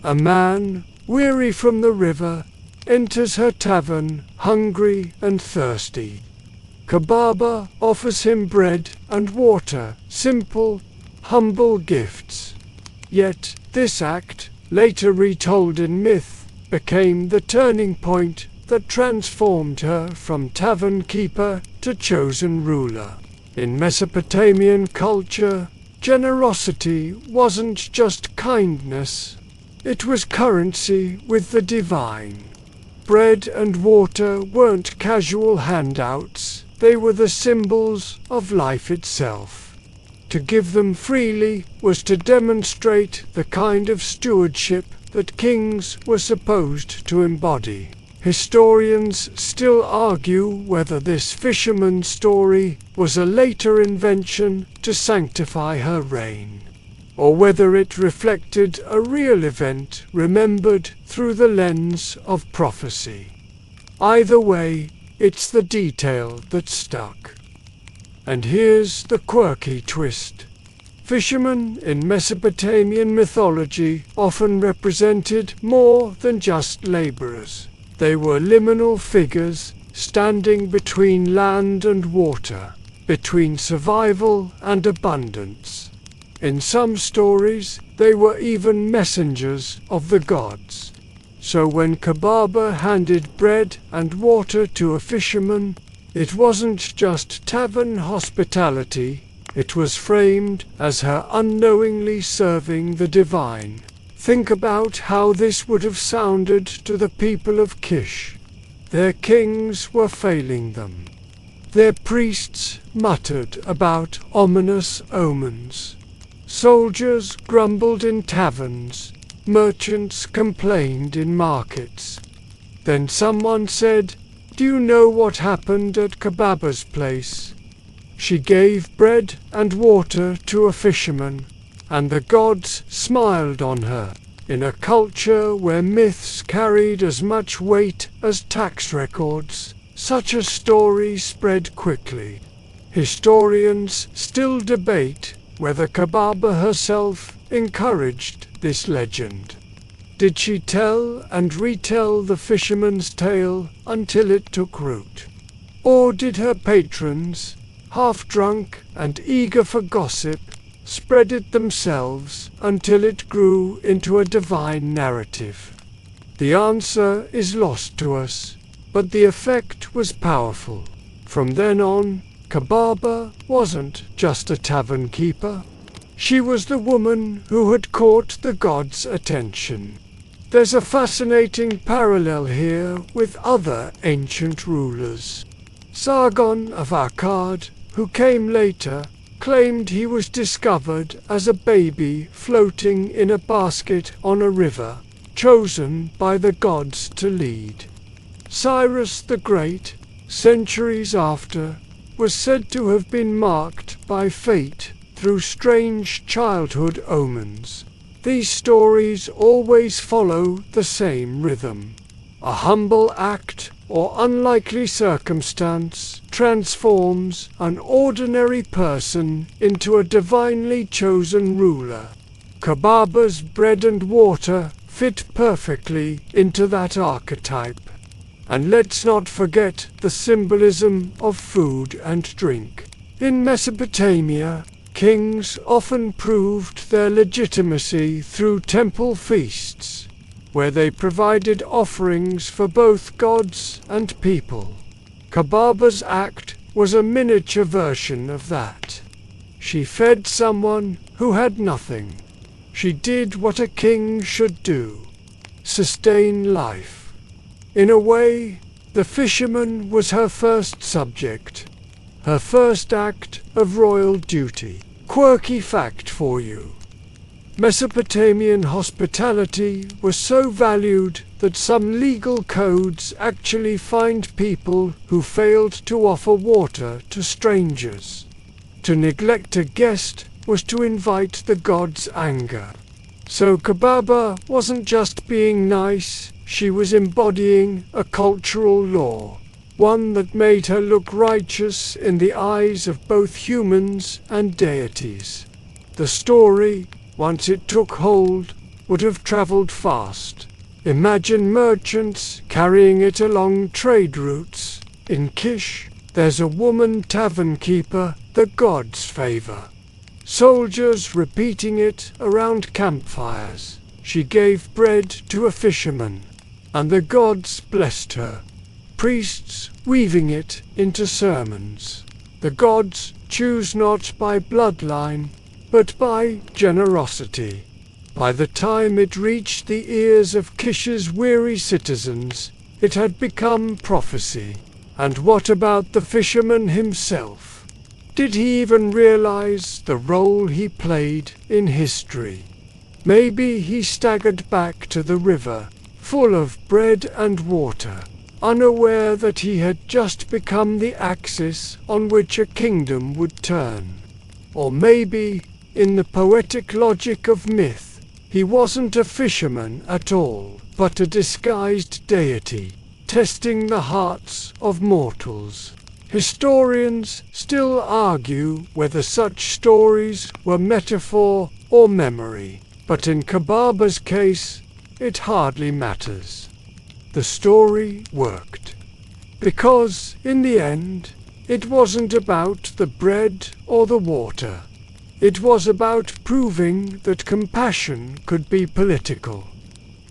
Speaker 1: A man, weary from the river, enters her tavern, hungry and thirsty. Kubaba offers him bread and water, simple, humble gifts. Yet this act, later retold in myth, became the turning point that transformed her from tavern keeper to chosen ruler. In Mesopotamian culture, generosity wasn't just kindness, it was currency with the divine. Bread and water weren't casual handouts, they were the symbols of life itself. To give them freely was to demonstrate the kind of stewardship that kings were supposed to embody. Historians still argue whether this fisherman's story was a later invention to sanctify her reign, or whether it reflected a real event remembered through the lens of prophecy. Either way, it's the detail that stuck. And here's the quirky twist. Fishermen in Mesopotamian mythology often represented more than just laborers. They were liminal figures standing between land and water, between survival and abundance. In some stories, they were even messengers of the gods. So when Kubaba handed bread and water to a fisherman, it wasn't just tavern hospitality, it was framed as her unknowingly serving the divine. Think about how this would have sounded to the people of Kish. Their kings were failing them. Their priests muttered about ominous omens. Soldiers grumbled in taverns. Merchants complained in markets. Then someone said, "Do you know what happened at Kubaba's place? She gave bread and water to a fisherman, and the gods smiled on her." In a culture where myths carried as much weight as tax records, such a story spread quickly. Historians still debate whether Kubaba herself encouraged this legend. Did she tell and retell the fisherman's tale until it took root? Or did her patrons, half-drunk and eager for gossip, spread it themselves until it grew into a divine narrative? The answer is lost to us, but the effect was powerful. From then on, Kubaba wasn't just a tavern keeper. She was the woman who had caught the gods' attention. There's a fascinating parallel here with other ancient rulers. Sargon of Akkad, who came later, claimed he was discovered as a baby floating in a basket on a river, chosen by the gods to lead. Cyrus the Great, centuries after, was said to have been marked by fate through strange childhood omens. These stories always follow the same rhythm. A humble act or unlikely circumstance transforms an ordinary person into a divinely chosen ruler. Kubaba's bread and water fit perfectly into that archetype. And let's not forget the symbolism of food and drink. In Mesopotamia, kings often proved their legitimacy through temple feasts, where they provided offerings for both gods and people. Kubaba's act was a miniature version of that. She fed someone who had nothing. She did what a king should do: sustain life. In a way, the fisherman was her first subject, her first act of royal duty. Quirky fact for you. Mesopotamian hospitality was so valued that some legal codes actually fined people who failed to offer water to strangers. To neglect a guest was to invite the gods' anger. So Kubaba wasn't just being nice, she was embodying a cultural law, one that made her look righteous in the eyes of both humans and deities. The story, once it took hold, would have traveled fast. Imagine merchants carrying it along trade routes. In Kish, there's a woman tavern keeper the gods favor. Soldiers repeating it around campfires. She gave bread to a fisherman, and the gods blessed her. Priests weaving it into sermons. The gods choose not by bloodline, but by generosity. By the time it reached the ears of Kish's weary citizens, it had become prophecy. And what about the fisherman himself? Did he even realize the role he played in history? Maybe he staggered back to the river, full of bread and water, unaware that he had just become the axis on which a kingdom would turn. Or maybe, in the poetic logic of myth, he wasn't a fisherman at all, but a disguised deity, testing the hearts of mortals. Historians still argue whether such stories were metaphor or memory, but in Kubaba's case, it hardly matters. The story worked. Because, in the end, it wasn't about the bread or the water. It was about proving that compassion could be political.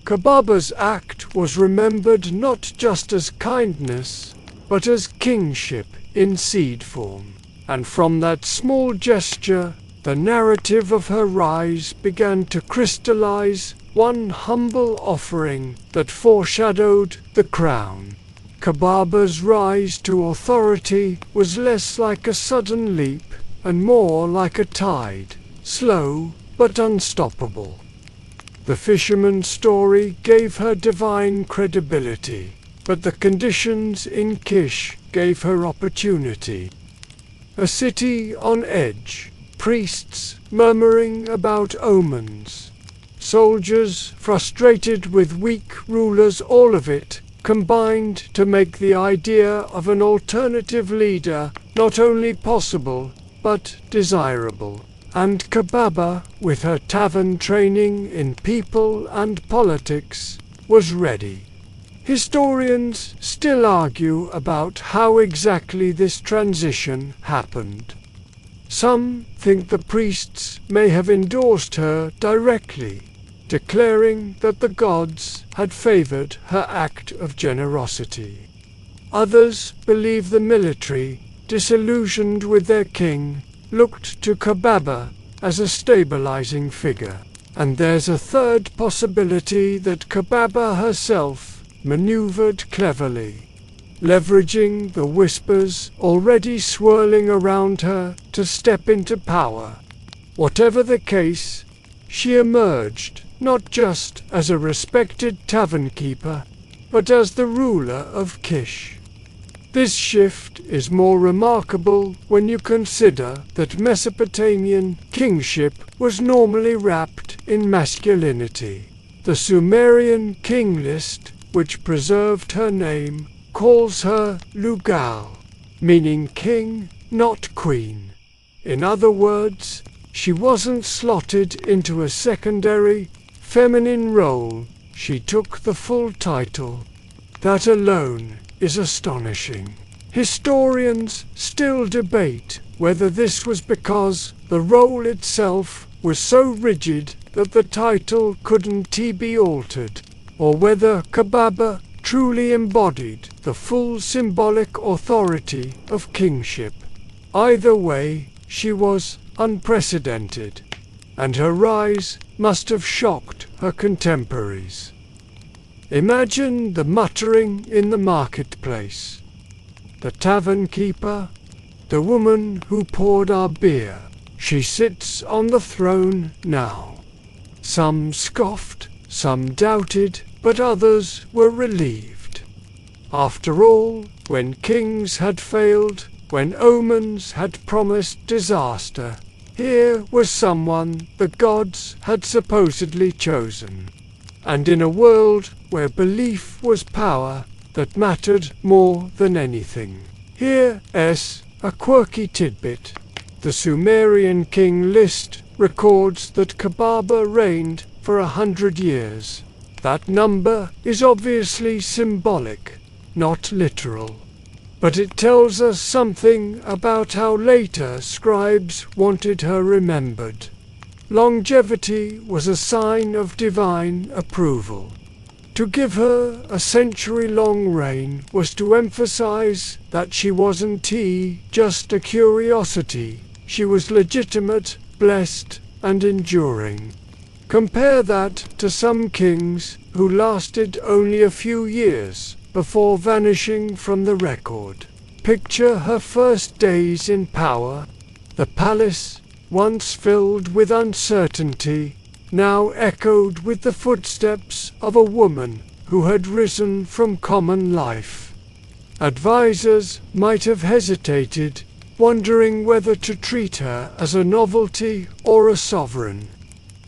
Speaker 1: Kubaba's act was remembered not just as kindness, but as kingship in seed form. And from that small gesture, the narrative of her rise began to crystallize, one humble offering that foreshadowed the crown. Kubaba's rise to authority was less like a sudden leap and more like a tide, slow but unstoppable. The fisherman's story gave her divine credibility, but the conditions in Kish gave her opportunity. A city on edge, priests murmuring about omens, soldiers frustrated with weak rulers, all of it combined to make the idea of an alternative leader not only possible, but desirable. And Kubaba, with her tavern training in people and politics, was ready. Historians still argue about how exactly this transition happened. Some think the priests may have endorsed her directly, declaring that the gods had favored her act of generosity. Others believe the military, disillusioned with their king, looked to Kubaba as a stabilizing figure. And there's a third possibility that Kubaba herself maneuvered cleverly, leveraging the whispers already swirling around her to step into power. Whatever the case, she emerged not just as a respected tavern keeper, but as the ruler of Kish. This shift is more remarkable when you consider that Mesopotamian kingship was normally wrapped in masculinity. The Sumerian King List, which preserved her name, calls her Lugal, meaning king, not queen. In other words, she wasn't slotted into a secondary, feminine role. She took the full title. That alone is astonishing. Historians still debate whether this was because the role itself was so rigid that the title couldn't be altered, or whether Kubaba truly embodied the full symbolic authority of kingship. Either way, she was unprecedented, and her rise must have shocked her contemporaries. Imagine the muttering in the marketplace. The tavern keeper, the woman who poured our beer, she sits on the throne now. Some scoffed, some doubted, but others were relieved. After all, when kings had failed, when omens had promised disaster, here was someone the gods had supposedly chosen. And in a world where belief was power that mattered more than anything. Here's a quirky tidbit. The Sumerian King List records that Kubaba reigned for 100 years. That number is obviously symbolic, not literal. But it tells us something about how later scribes wanted her remembered. Longevity was a sign of divine approval. To give her a century-long reign was to emphasize that she wasn't just a curiosity. She was legitimate, blessed, and enduring. Compare that to some kings who lasted only a few years before vanishing from the record. Picture her first days in power. The palace, once filled with uncertainty, now echoed with the footsteps of a woman who had risen from common life. Advisors might have hesitated, wondering whether to treat her as a novelty or a sovereign.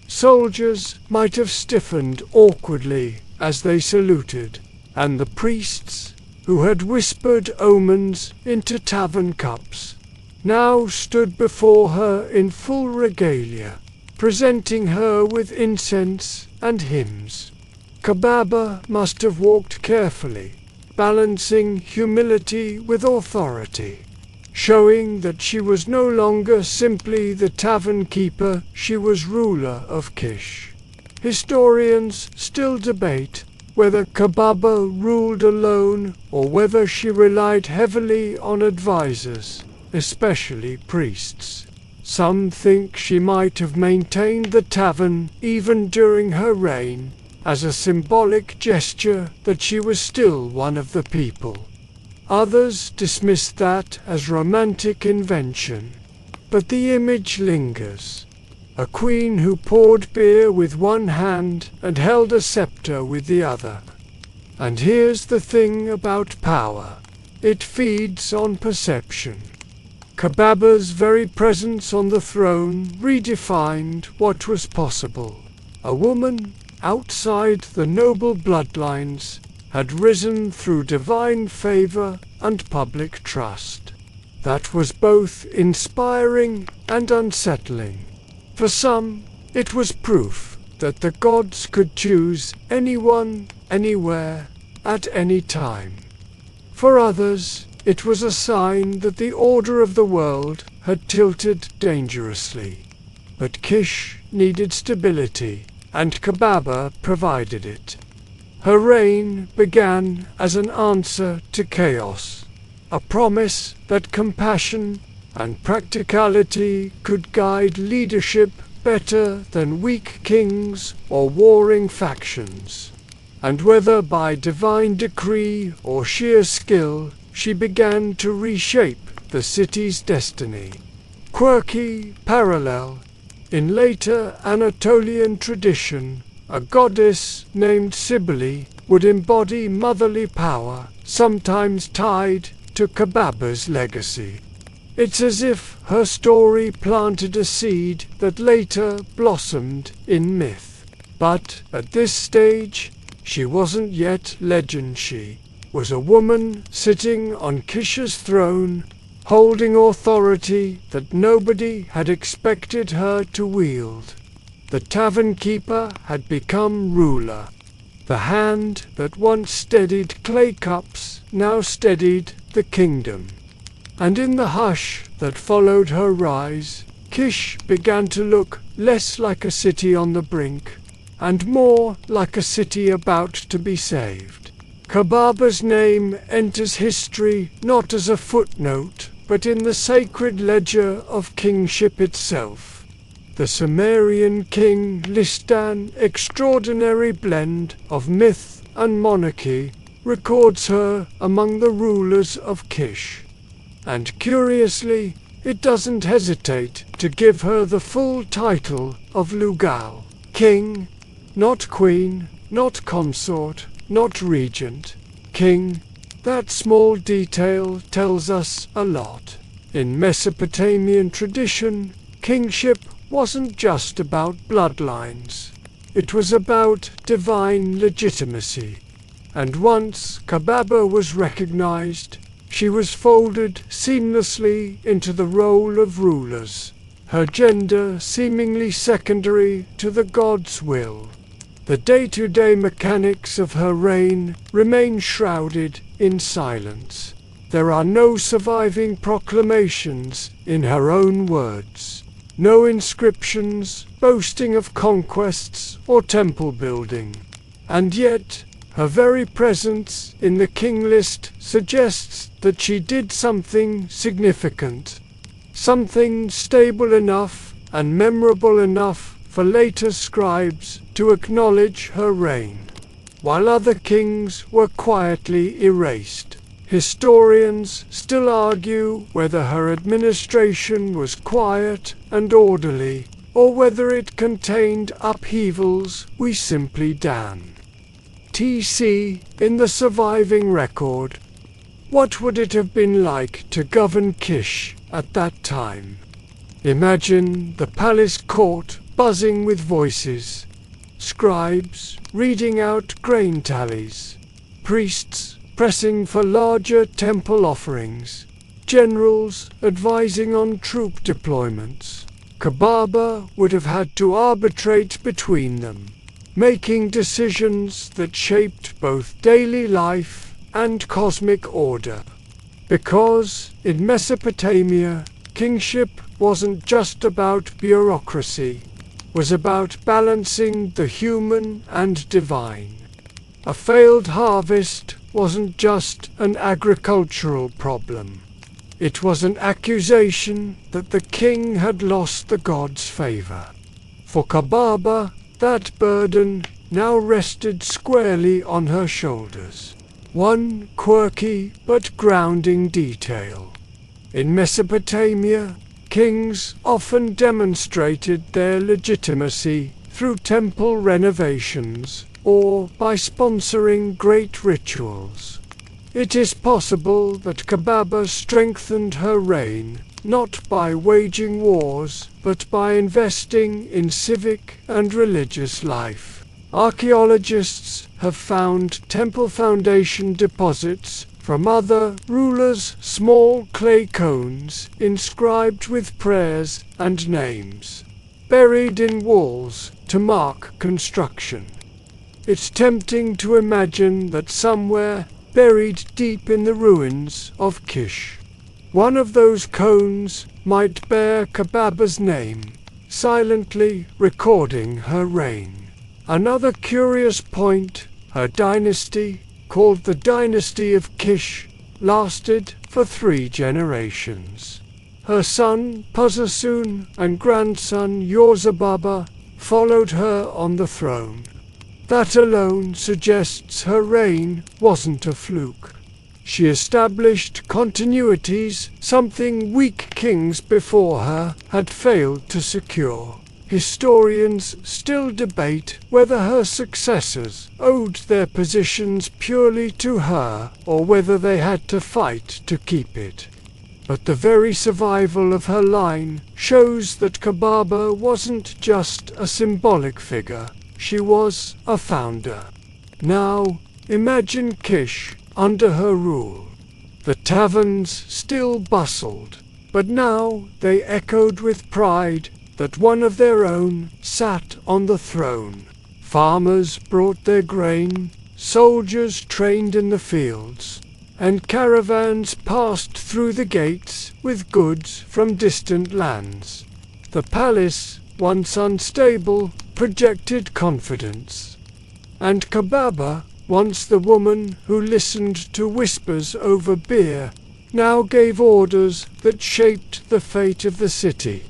Speaker 1: Soldiers might have stiffened awkwardly as they saluted, and the priests, who had whispered omens into tavern cups, now stood before her in full regalia, presenting her with incense and hymns. Kubaba must have walked carefully, balancing humility with authority, showing that she was no longer simply the tavern keeper, she was ruler of Kish. Historians still debate whether Kubaba ruled alone or whether she relied heavily on advisors, especially priests. Some think she might have maintained the tavern even during her reign, as a symbolic gesture that she was still one of the people. Others dismiss that as romantic invention, but the image lingers. A queen who poured beer with one hand and held a scepter with the other. And here's the thing about power. It feeds on perception. Kubaba's very presence on the throne redefined what was possible. A woman outside the noble bloodlines had risen through divine favor and public trust. That was both inspiring and unsettling. For some, it was proof that the gods could choose anyone, anywhere, at any time. For others, it was a sign that the order of the world had tilted dangerously. But Kish needed stability, and Kubaba provided it. Her reign began as an answer to chaos, a promise that compassion and practicality could guide leadership better than weak kings or warring factions. And whether by divine decree or sheer skill, she began to reshape the city's destiny. Quirky parallel. In later Anatolian tradition, a goddess named Cybele would embody motherly power, sometimes tied to Kubaba's legacy. It's as if her story planted a seed that later blossomed in myth. But at this stage, she wasn't yet legend. She was a woman sitting on Kish's throne, holding authority that nobody had expected her to wield. The tavern keeper had become ruler. The hand that once steadied clay cups now steadied the kingdom. And in the hush that followed her rise, Kish began to look less like a city on the brink, and more like a city about to be saved. Kubaba's name enters history not as a footnote, but in the sacred ledger of kingship itself. The Sumerian King List, an extraordinary blend of myth and monarchy, records her among the rulers of Kish. And curiously, it doesn't hesitate to give her the full title of Lugal, king, not queen, not consort, not regent, king. That small detail tells us a lot. In Mesopotamian tradition, kingship wasn't just about bloodlines. It was about divine legitimacy. And once Kubaba was recognized, she was folded seamlessly into the role of rulers, her gender seemingly secondary to the god's will. The day-to-day mechanics of her reign remain shrouded in silence. There are no surviving proclamations in her own words, no inscriptions boasting of conquests or temple building. And yet, her very presence in the King List suggests that she did something significant, something stable enough and memorable enough for later scribes to acknowledge her reign, while other kings were quietly erased. Historians still argue whether her administration was quiet and orderly, or whether it contained upheavals we simply damn. TC, in the surviving record, what would it have been like to govern Kish at that time? Imagine the palace court buzzing with voices, scribes reading out grain tallies, priests pressing for larger temple offerings, generals advising on troop deployments. Kubaba would have had to arbitrate between them, making decisions that shaped both daily life and cosmic order. Because in Mesopotamia, kingship wasn't just about bureaucracy, it was about balancing the human and divine. A failed harvest wasn't just an agricultural problem. It was an accusation that the king had lost the god's favor. For Kubaba, that burden now rested squarely on her shoulders. One quirky but grounding detail. In Mesopotamia, kings often demonstrated their legitimacy through temple renovations or by sponsoring great rituals. It is possible that Kubaba strengthened her reign not by waging wars, but by investing in civic and religious life. Archaeologists have found temple foundation deposits from other rulers' small clay cones inscribed with prayers and names, buried in walls to mark construction. It's tempting to imagine that somewhere buried deep in the ruins of Kish, one of those cones might bear Kubaba's name, silently recording her reign. Another curious point, her dynasty, called the Dynasty of Kish, lasted for 3 generations. Her son Puzasun and grandson Yorzababa followed her on the throne. That alone suggests her reign wasn't a fluke. She established continuities, something weak kings before her had failed to secure. Historians still debate whether her successors owed their positions purely to her or whether they had to fight to keep it. But the very survival of her line shows that Kubaba wasn't just a symbolic figure. She was a founder. Now, imagine Kish under her rule. The taverns still bustled, but now they echoed with pride that one of their own sat on the throne. Farmers brought their grain, soldiers trained in the fields, and caravans passed through the gates with goods from distant lands. The palace, once unstable, projected confidence. And Kubaba, once the woman who listened to whispers over beer, now gave orders that shaped the fate of the city.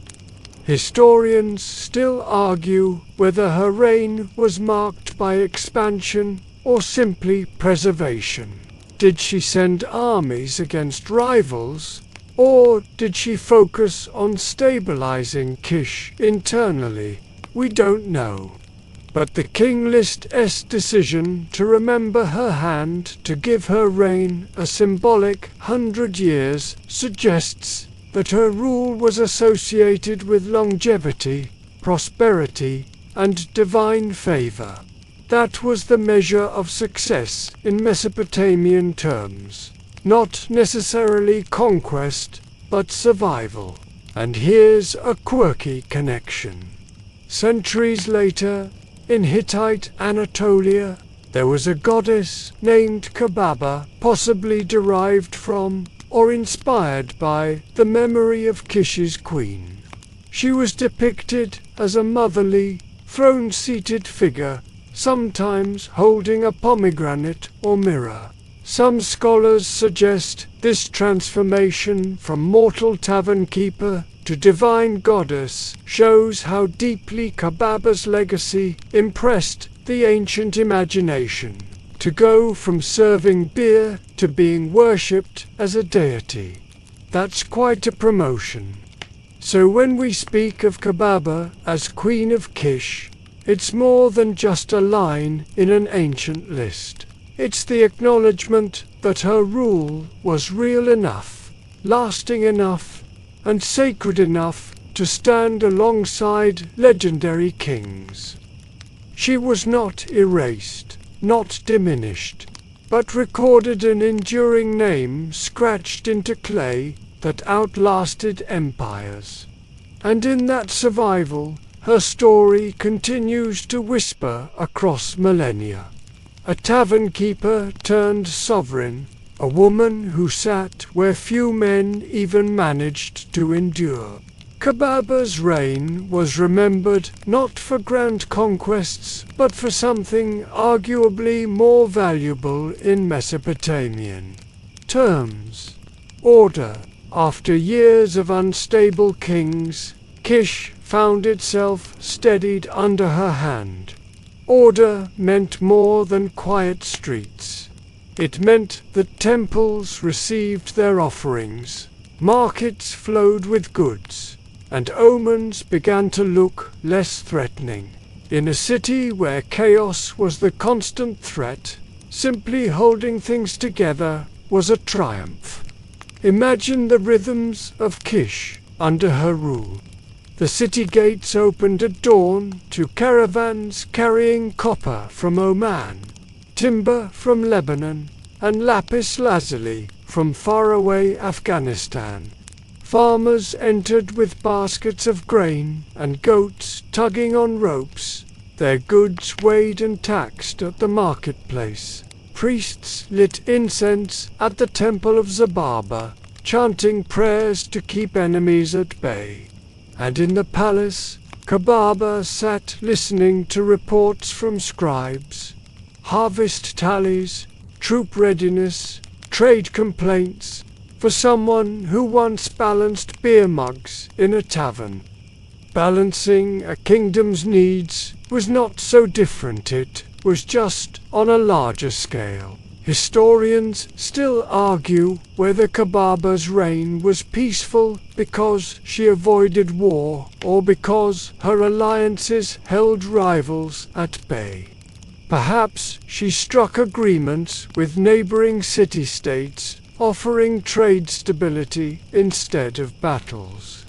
Speaker 1: Historians still argue whether her reign was marked by expansion or simply preservation. Did she send armies against rivals, or did she focus on stabilizing Kish internally? We don't know. But the King List's decision to remember her hand to give her reign a symbolic 100 years suggests that her rule was associated with longevity, prosperity, and divine favor. That was the measure of success in Mesopotamian terms. Not necessarily conquest, but survival. And here's a quirky connection. Centuries later, in Hittite Anatolia, there was a goddess named Kubaba, possibly derived from or inspired by the memory of Kish's queen. She was depicted as a motherly, throne-seated figure, sometimes holding a pomegranate or mirror. Some scholars suggest this transformation from mortal tavern keeper to divine goddess shows how deeply Kubaba's legacy impressed the ancient imagination. To go from serving beer to being worshipped as a deity. That's quite a promotion. So when we speak of Kubaba as Queen of Kish, it's more than just a line in an ancient list. It's the acknowledgement that her rule was real enough, lasting enough, and sacred enough to stand alongside legendary kings. She was not erased, not diminished, but recorded an enduring name scratched into clay that outlasted empires. And in that survival, her story continues to whisper across millennia. A tavern keeper turned sovereign, a woman who sat where few men even managed to endure. Kubaba's reign was remembered not for grand conquests, but for something arguably more valuable in Mesopotamian terms: order. After years of unstable kings, Kish found itself steadied under her hand. Order meant more than quiet streets. It meant that temples received their offerings, markets flowed with goods, and omens began to look less threatening. In a city where chaos was the constant threat, simply holding things together was a triumph. Imagine the rhythms of Kish under her rule. The city gates opened at dawn to caravans carrying copper from Oman, timber from Lebanon, and lapis lazuli from faraway Afghanistan. Farmers entered with baskets of grain and goats tugging on ropes, their goods weighed and taxed at the marketplace. Priests lit incense at the temple of Zababa, chanting prayers to keep enemies at bay. And in the palace, Kubaba sat listening to reports from scribes, harvest tallies, troop readiness, trade complaints, for someone who once balanced beer mugs in a tavern. Balancing a kingdom's needs was not so different, it was just on a larger scale. Historians still argue whether Kubaba's reign was peaceful because she avoided war or because her alliances held rivals at bay. Perhaps she struck agreements with neighboring city-states, offering trade stability instead of battles.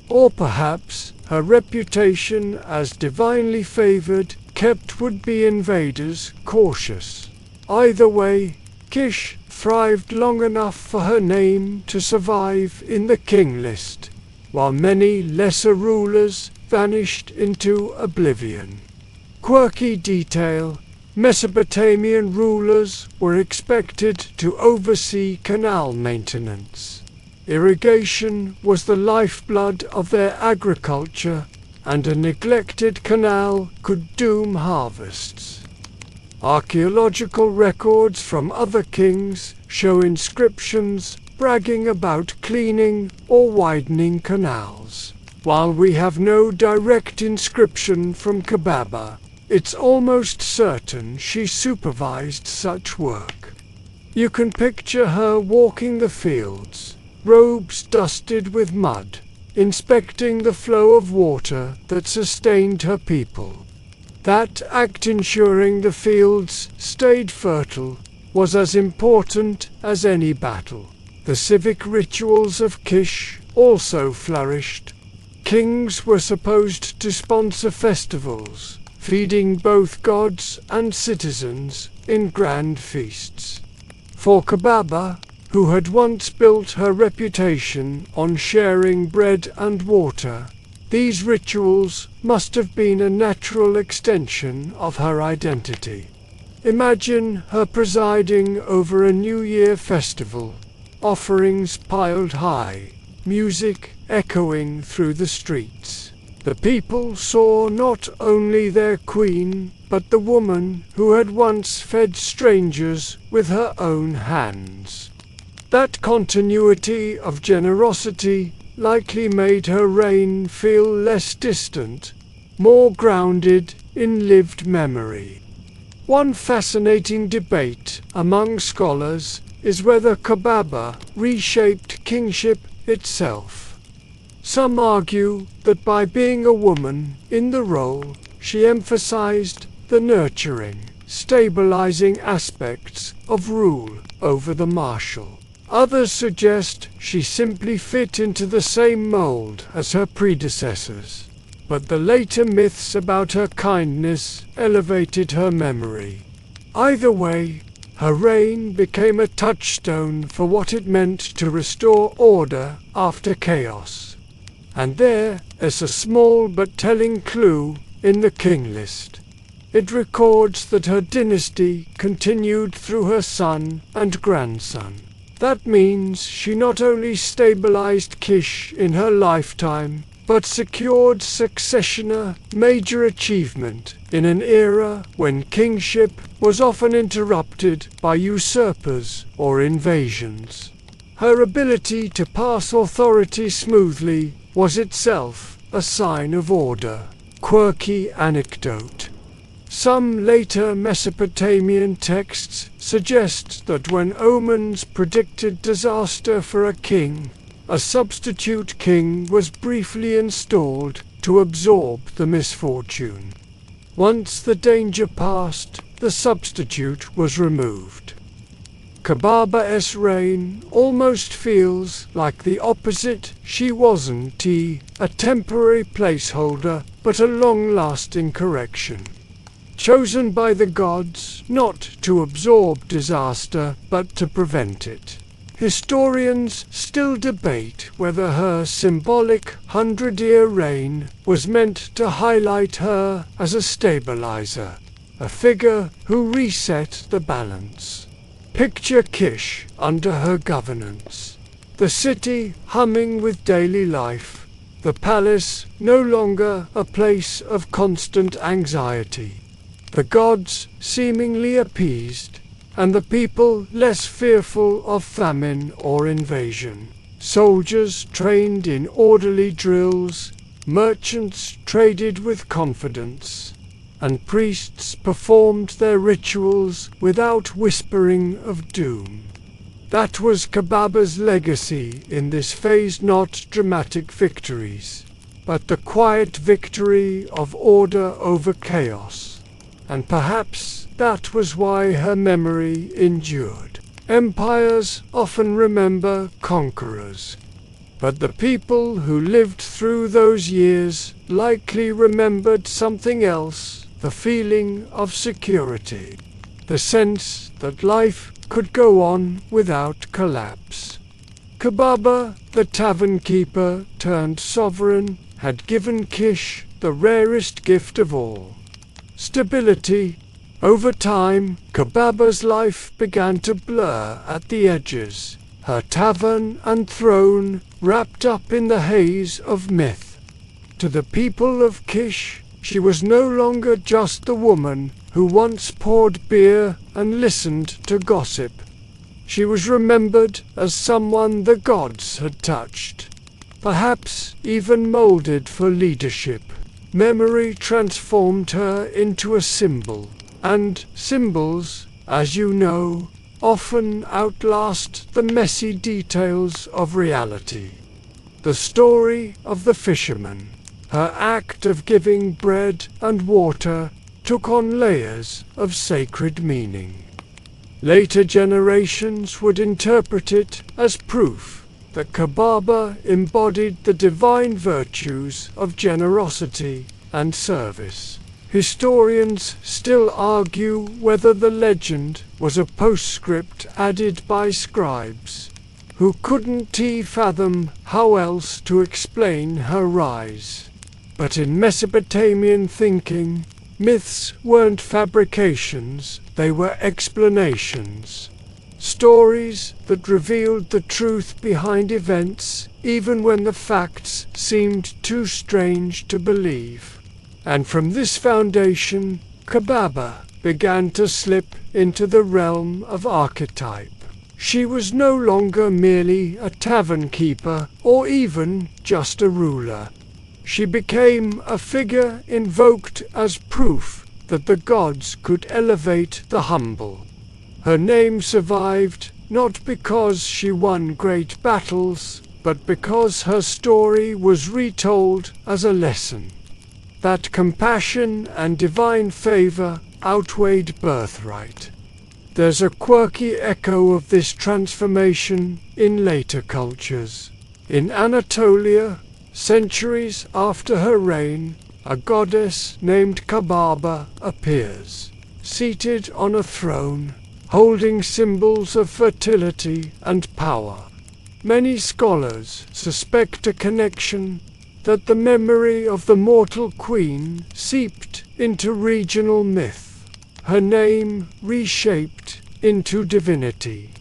Speaker 1: Or perhaps her reputation as divinely favored kept would-be invaders cautious. Either way, Kish thrived long enough for her name to survive in the King List, while many lesser rulers vanished into oblivion. Quirky detail: Mesopotamian rulers were expected to oversee canal maintenance. Irrigation was the lifeblood of their agriculture, and a neglected canal could doom harvests. Archaeological records from other kings show inscriptions bragging about cleaning or widening canals. While we have no direct inscription from Kubaba, it's almost certain she supervised such work. You can picture her walking the fields, robes dusted with mud, inspecting the flow of water that sustained her people. That act ensuring the fields stayed fertile was as important as any battle. The civic rituals of Kish also flourished. Kings were supposed to sponsor festivals, feeding both gods and citizens in grand feasts. For Kubaba, who had once built her reputation on sharing bread and water, these rituals must have been a natural extension of her identity. Imagine her presiding over a New Year festival, offerings piled high, music echoing through the streets. The people saw not only their queen, but the woman who had once fed strangers with her own hands. That continuity of generosity likely made her reign feel less distant, more grounded in lived memory. One fascinating debate among scholars is whether Kubaba reshaped kingship itself. Some argue that by being a woman in the role, she emphasized the nurturing, stabilizing aspects of rule over the martial. Others suggest she simply fit into the same mold as her predecessors, but the later myths about her kindness elevated her memory. Either way, her reign became a touchstone for what it meant to restore order after chaos. And there is a small but telling clue in the King List. It records that her dynasty continued through her son and grandson. That means she not only stabilized Kish in her lifetime, but secured succession, a major achievement in an era when kingship was often interrupted by usurpers or invasions. Her ability to pass authority smoothly was itself a sign of order. Quirky anecdote. Some later Mesopotamian texts suggest that when omens predicted disaster for a king, a substitute king was briefly installed to absorb the misfortune. Once the danger passed, the substitute was removed. Kubaba's reign almost feels like the opposite. She wasn't a temporary placeholder, but a long-lasting correction. Chosen by the gods not to absorb disaster, but to prevent it. Historians still debate whether her symbolic 100-year reign was meant to highlight her as a stabilizer, a figure who reset the balance. Picture Kish under her governance. The city humming with daily life, the palace no longer a place of constant anxiety. The gods seemingly appeased, and the people less fearful of famine or invasion. Soldiers trained in orderly drills, merchants traded with confidence, and priests performed their rituals without whispering of doom. That was Kubaba's legacy in this phase, not dramatic victories, but the quiet victory of order over chaos. And perhaps that was why her memory endured. Empires often remember conquerors, but the people who lived through those years likely remembered something else: the feeling of security, the sense that life could go on without collapse. Kubaba, the tavern keeper turned sovereign, had given Kish the rarest gift of all: stability. Over time, Kubaba's life began to blur at the edges, her tavern and throne wrapped up in the haze of myth. To the people of Kish, she was no longer just the woman who once poured beer and listened to gossip. She was remembered as someone the gods had touched, perhaps even molded for leadership. Memory transformed her into a symbol, and symbols, as you know, often outlast the messy details of reality. The story of the fisherman, her act of giving bread and water, took on layers of sacred meaning. Later generations would interpret it as proof that Kubaba embodied the divine virtues of generosity and service. Historians still argue whether the legend was a postscript added by scribes, who couldn't fathom how else to explain her rise. But in Mesopotamian thinking, myths weren't fabrications, they were explanations. Stories that revealed the truth behind events, even when the facts seemed too strange to believe. And from this foundation, Kubaba began to slip into the realm of archetype. She was no longer merely a tavern keeper or even just a ruler. She became a figure invoked as proof that the gods could elevate the humble. Her name survived not because she won great battles, but because her story was retold as a lesson. That compassion and divine favor outweighed birthright. There's a quirky echo of this transformation in later cultures. In Anatolia, centuries after her reign, a goddess named Kubaba appears, seated on a throne, holding symbols of fertility and power. Many scholars suspect a connection, that the memory of the mortal queen seeped into regional myth, her name reshaped into divinity.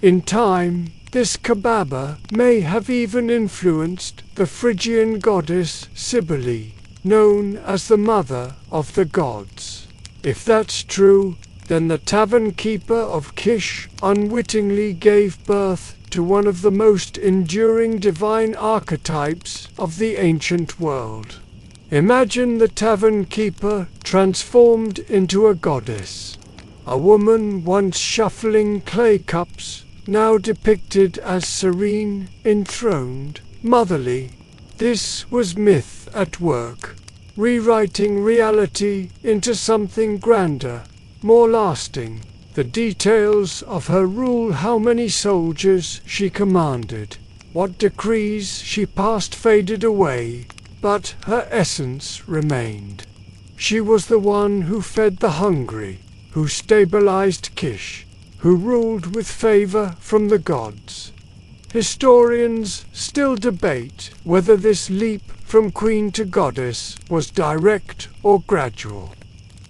Speaker 1: In time, this Kubaba may have even influenced the Phrygian goddess Cybele, known as the Mother of the Gods. If that's true, then the tavern keeper of Kish unwittingly gave birth to one of the most enduring divine archetypes of the ancient world. Imagine the tavern keeper transformed into a goddess. A woman once shuffling clay cups, now depicted as serene, enthroned, motherly. This was myth at work, rewriting reality into something grander, more lasting. The details of her rule, how many soldiers she commanded, what decrees she passed faded away, but her essence remained. She was the one who fed the hungry, who stabilized Kish, who ruled with favor from the gods. Historians still debate whether this leap from queen to goddess was direct or gradual.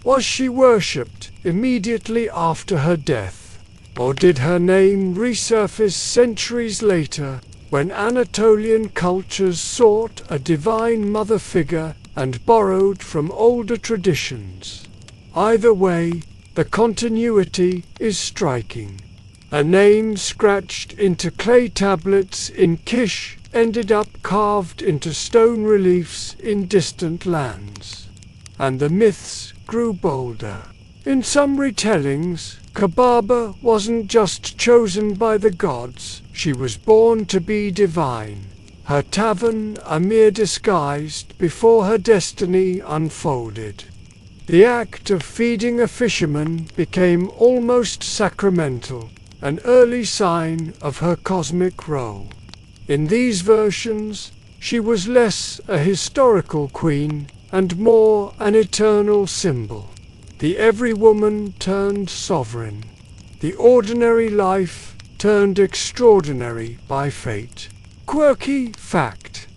Speaker 1: Was she worshipped immediately after her death, or did her name resurface centuries later when Anatolian cultures sought a divine mother figure and borrowed from older traditions? Either way, the continuity is striking. A name scratched into clay tablets in Kish ended up carved into stone reliefs in distant lands. And the myths grew bolder. In some retellings, Kubaba wasn't just chosen by the gods, she was born to be divine. Her tavern a mere disguise before her destiny unfolded. The act of feeding a fisherman became almost sacramental, an early sign of her cosmic role. In these versions, she was less a historical queen and more an eternal symbol. The every woman turned sovereign. The ordinary life turned extraordinary by fate. Quirky fact: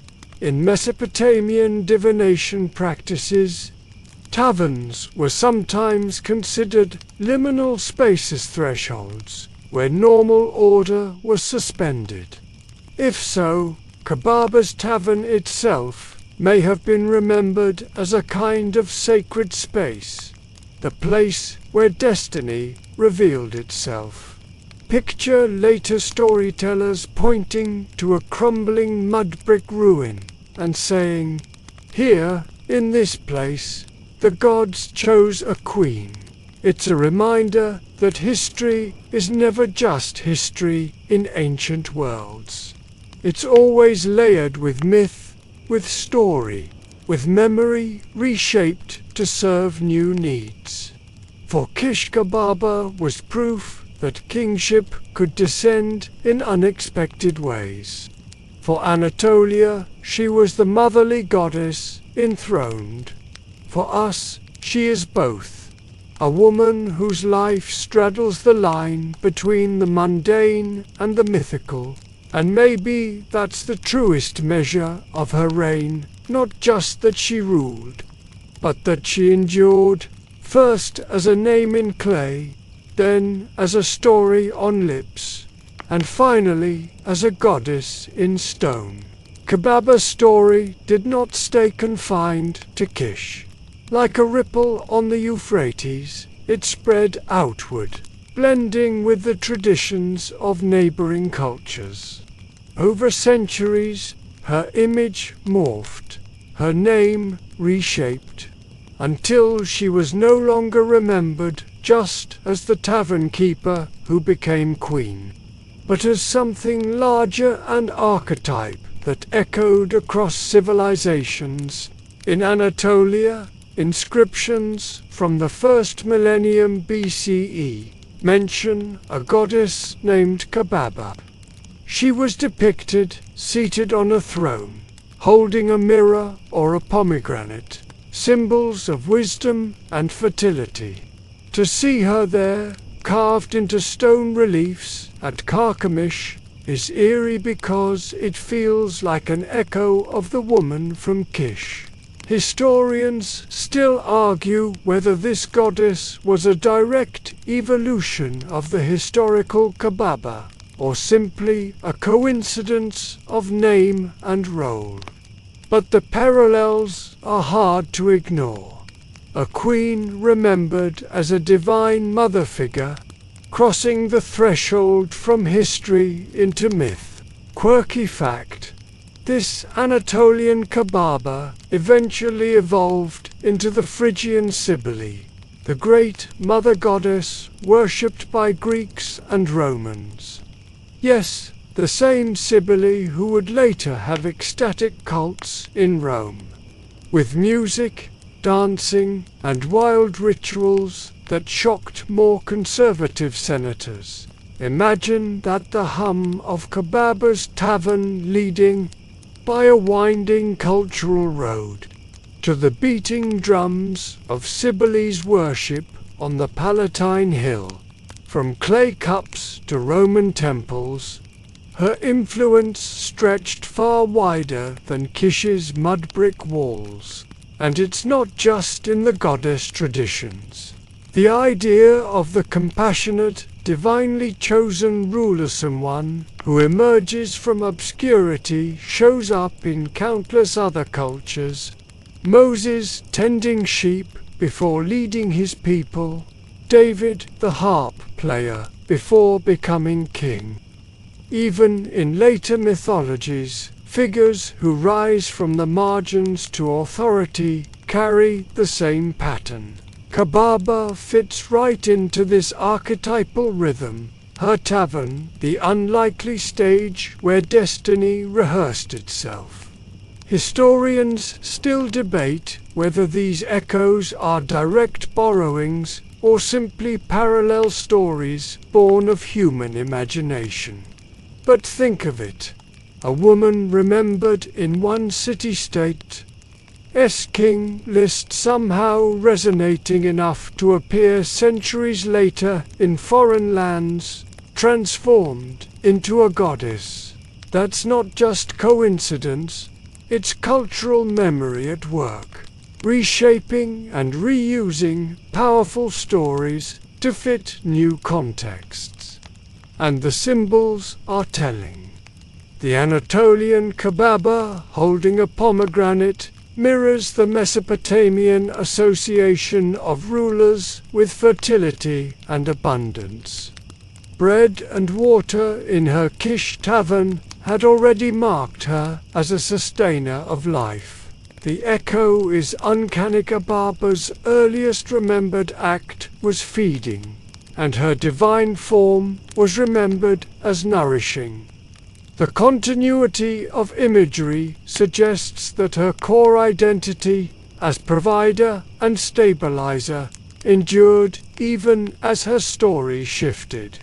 Speaker 1: in Mesopotamian divination practices, taverns were sometimes considered liminal spaces, thresholds, where normal order was suspended. If so, Kubaba's tavern itself may have been remembered as a kind of sacred space, the place where destiny revealed itself. Picture later storytellers pointing to a crumbling mud brick ruin and saying, "Here, in this place, the gods chose a queen." It's a reminder that history is never just history in ancient worlds. It's always layered with myth, with story, with memory reshaped to serve new needs. For Kish, Kubaba was proof that kingship could descend in unexpected ways. For Anatolia, she was the motherly goddess enthroned. For us, she is both, a woman whose life straddles the line between the mundane and the mythical. And maybe that's the truest measure of her reign, not just that she ruled, but that she endured, first as a name in clay, then as a story on lips, and finally as a goddess in stone. Kubaba's story did not stay confined to Kish. Like a ripple on the Euphrates, it spread outward, blending with the traditions of neighboring cultures. Over centuries, her image morphed, her name reshaped, until she was no longer remembered just as the tavern keeper who became queen, but as something larger and archetype that echoed across civilizations. In Anatolia, inscriptions from the 1st millennium BCE mention a goddess named Kubaba. She was depicted seated on a throne, holding a mirror or a pomegranate, symbols of wisdom and fertility. To see her there, carved into stone reliefs at Carchemish, is eerie because it feels like an echo of the woman from Kish. Historians still argue whether this goddess was a direct evolution of the historical Kubaba, or simply a coincidence of name and role. But the parallels are hard to ignore. A queen remembered as a divine mother figure, crossing the threshold from history into myth. Quirky fact: this Anatolian Kubaba eventually evolved into the Phrygian Cybele, the great mother goddess worshipped by Greeks and Romans. Yes, the same Cybele who would later have ecstatic cults in Rome, with music, dancing, and wild rituals that shocked more conservative senators. Imagine that, the hum of Kubaba's tavern leading by a winding cultural road to the beating drums of Cybele's worship on the Palatine Hill. From clay cups to Roman temples, her influence stretched far wider than Kish's mud brick walls. And it's not just in the goddess traditions. The idea of the compassionate, divinely chosen rulersome one who emerges from obscurity shows up in countless other cultures. Moses tending sheep before leading his people, David the harp player before becoming king. Even in later mythologies, figures who rise from the margins to authority carry the same pattern. Kubaba fits right into this archetypal rhythm. Her tavern, the unlikely stage where destiny rehearsed itself. Historians still debate whether these echoes are direct borrowings or simply parallel stories born of human imagination. But think of it. A woman remembered in one city-state's King List somehow resonating enough to appear centuries later in foreign lands, transformed into a goddess. That's not just coincidence, it's cultural memory at work, reshaping and reusing powerful stories to fit new contexts. And the symbols are telling. The Anatolian Kubaba holding a pomegranate mirrors the Mesopotamian association of rulers with fertility and abundance. Bread and water in her Kish tavern had already marked her as a sustainer of life. The echo is uncanny. Kubaba's earliest remembered act was feeding, and her divine form was remembered as nourishing. The continuity of imagery suggests that her core identity as provider and stabilizer endured even as her story shifted.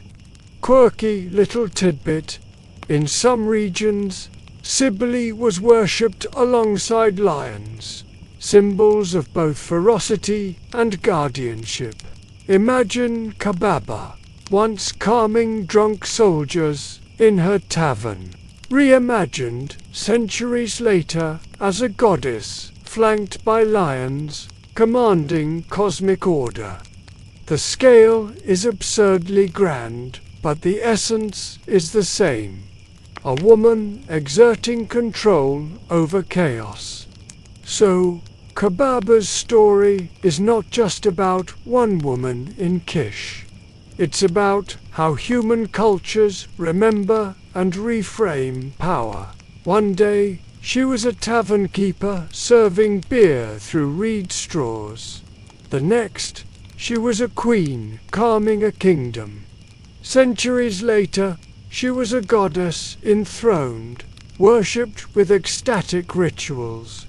Speaker 1: Quirky little tidbit: in some regions, Cybele was worshipped alongside lions, symbols of both ferocity and guardianship. Imagine Kubaba, once calming drunk soldiers in her tavern, reimagined centuries later as a goddess flanked by lions, commanding cosmic order. The scale is absurdly grand, but the essence is the same. A woman exerting control over chaos. So, Kubaba's story is not just about one woman in Kish. It's about how human cultures remember and reframe power. One day, she was a tavern keeper serving beer through reed straws. The next, she was a queen calming a kingdom. Centuries later, She was a goddess enthroned, worshipped with ecstatic rituals.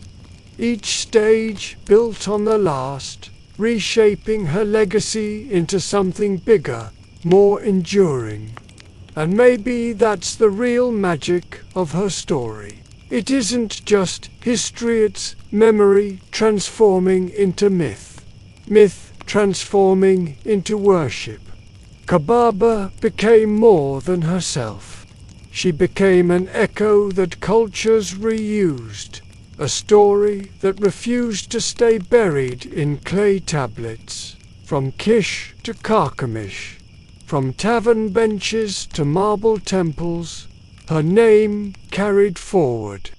Speaker 1: Each stage built on the last, reshaping her legacy into something bigger, more enduring. And maybe that's the real magic of her story. It isn't just history, it's memory transforming into myth, myth transforming into worship. Kubaba became more than herself. She became an echo that cultures reused, a story that refused to stay buried in clay tablets. From Kish to Carchemish, from tavern benches to marble temples, her name carried forward.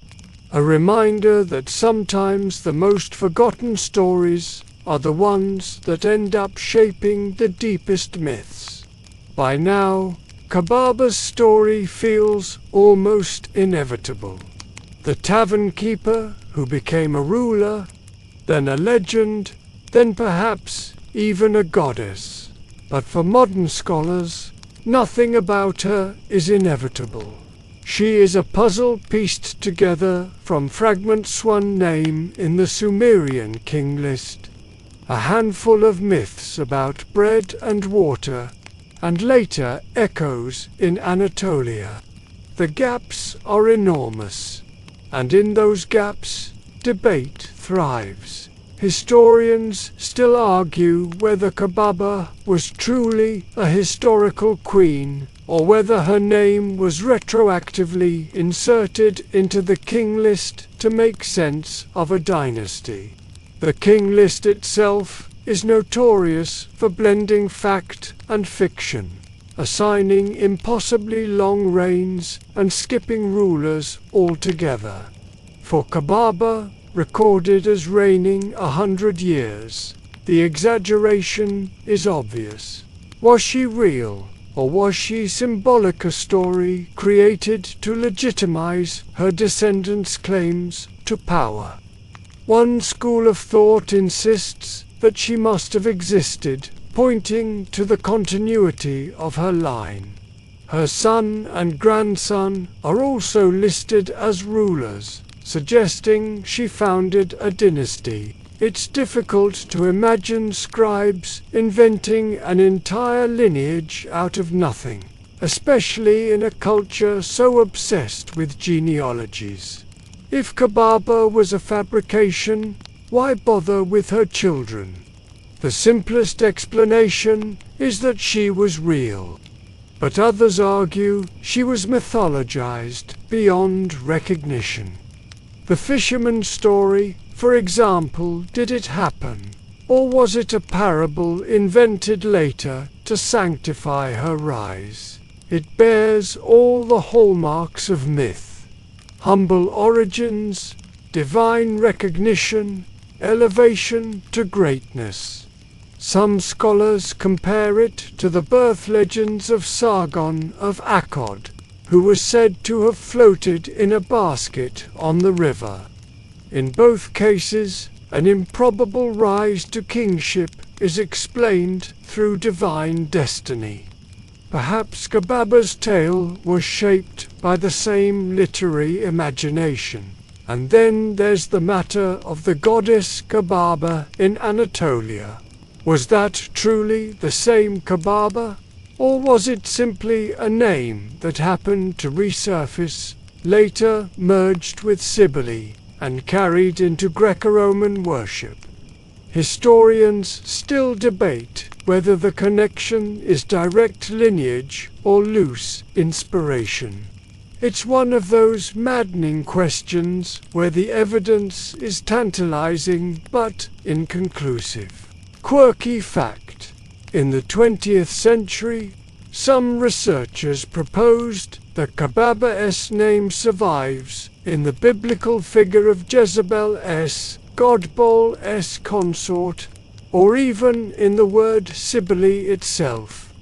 Speaker 1: A reminder that sometimes the most forgotten stories are the ones that end up shaping the deepest myths. By now, Kubaba's story feels almost inevitable. The tavern keeper who became a ruler, then a legend, then perhaps even a goddess. But for modern scholars, nothing about her is inevitable. She is a puzzle pieced together from fragments, one name in the Sumerian King List, a handful of myths about bread and water, and later echoes in Anatolia. The gaps are enormous, and in those gaps, debate thrives. Historians still argue whether Kubaba was truly a historical queen, or whether her name was retroactively inserted into the King List to make sense of a dynasty. The King List itself is notorious for blending fact and fiction, assigning impossibly long reigns and skipping rulers altogether. For Kubaba, recorded as reigning 100 years, the exaggeration is obvious. Was she real, or was she symbolic, a story created to legitimize her descendants' claims to power? One school of thought insists that she must have existed, pointing to the continuity of her line. Her son and grandson are also listed as rulers, suggesting she founded a dynasty. It's difficult to imagine scribes inventing an entire lineage out of nothing, especially in a culture so obsessed with genealogies. If Kubaba was a fabrication, why bother with her children? The simplest explanation is that she was real. But others argue she was mythologized beyond recognition. The fisherman's story, for example, did it happen? Or was it a parable invented later to sanctify her rise? It bears all the hallmarks of myth: humble origins, divine recognition, elevation to greatness. Some scholars compare it to the birth legends of Sargon of Akkad, who was said to have floated in a basket on the river. In both cases, an improbable rise to kingship is explained through divine destiny. Perhaps Kubaba's tale was shaped by the same literary imagination. And then there's the matter of the goddess Kubaba in Anatolia. Was that truly the same Kubaba? Or was it simply a name that happened to resurface, later merged with Cybele, and carried into Greco-Roman worship? Historians still debate whether the connection is direct lineage or loose inspiration. It's one of those maddening questions where the evidence is tantalizing but inconclusive. Quirky fact: in the 20th century, some researchers proposed that Kubaba's name survives in the biblical figure of Jezebel's, Godbol's consort, or even in the word Cybele itself.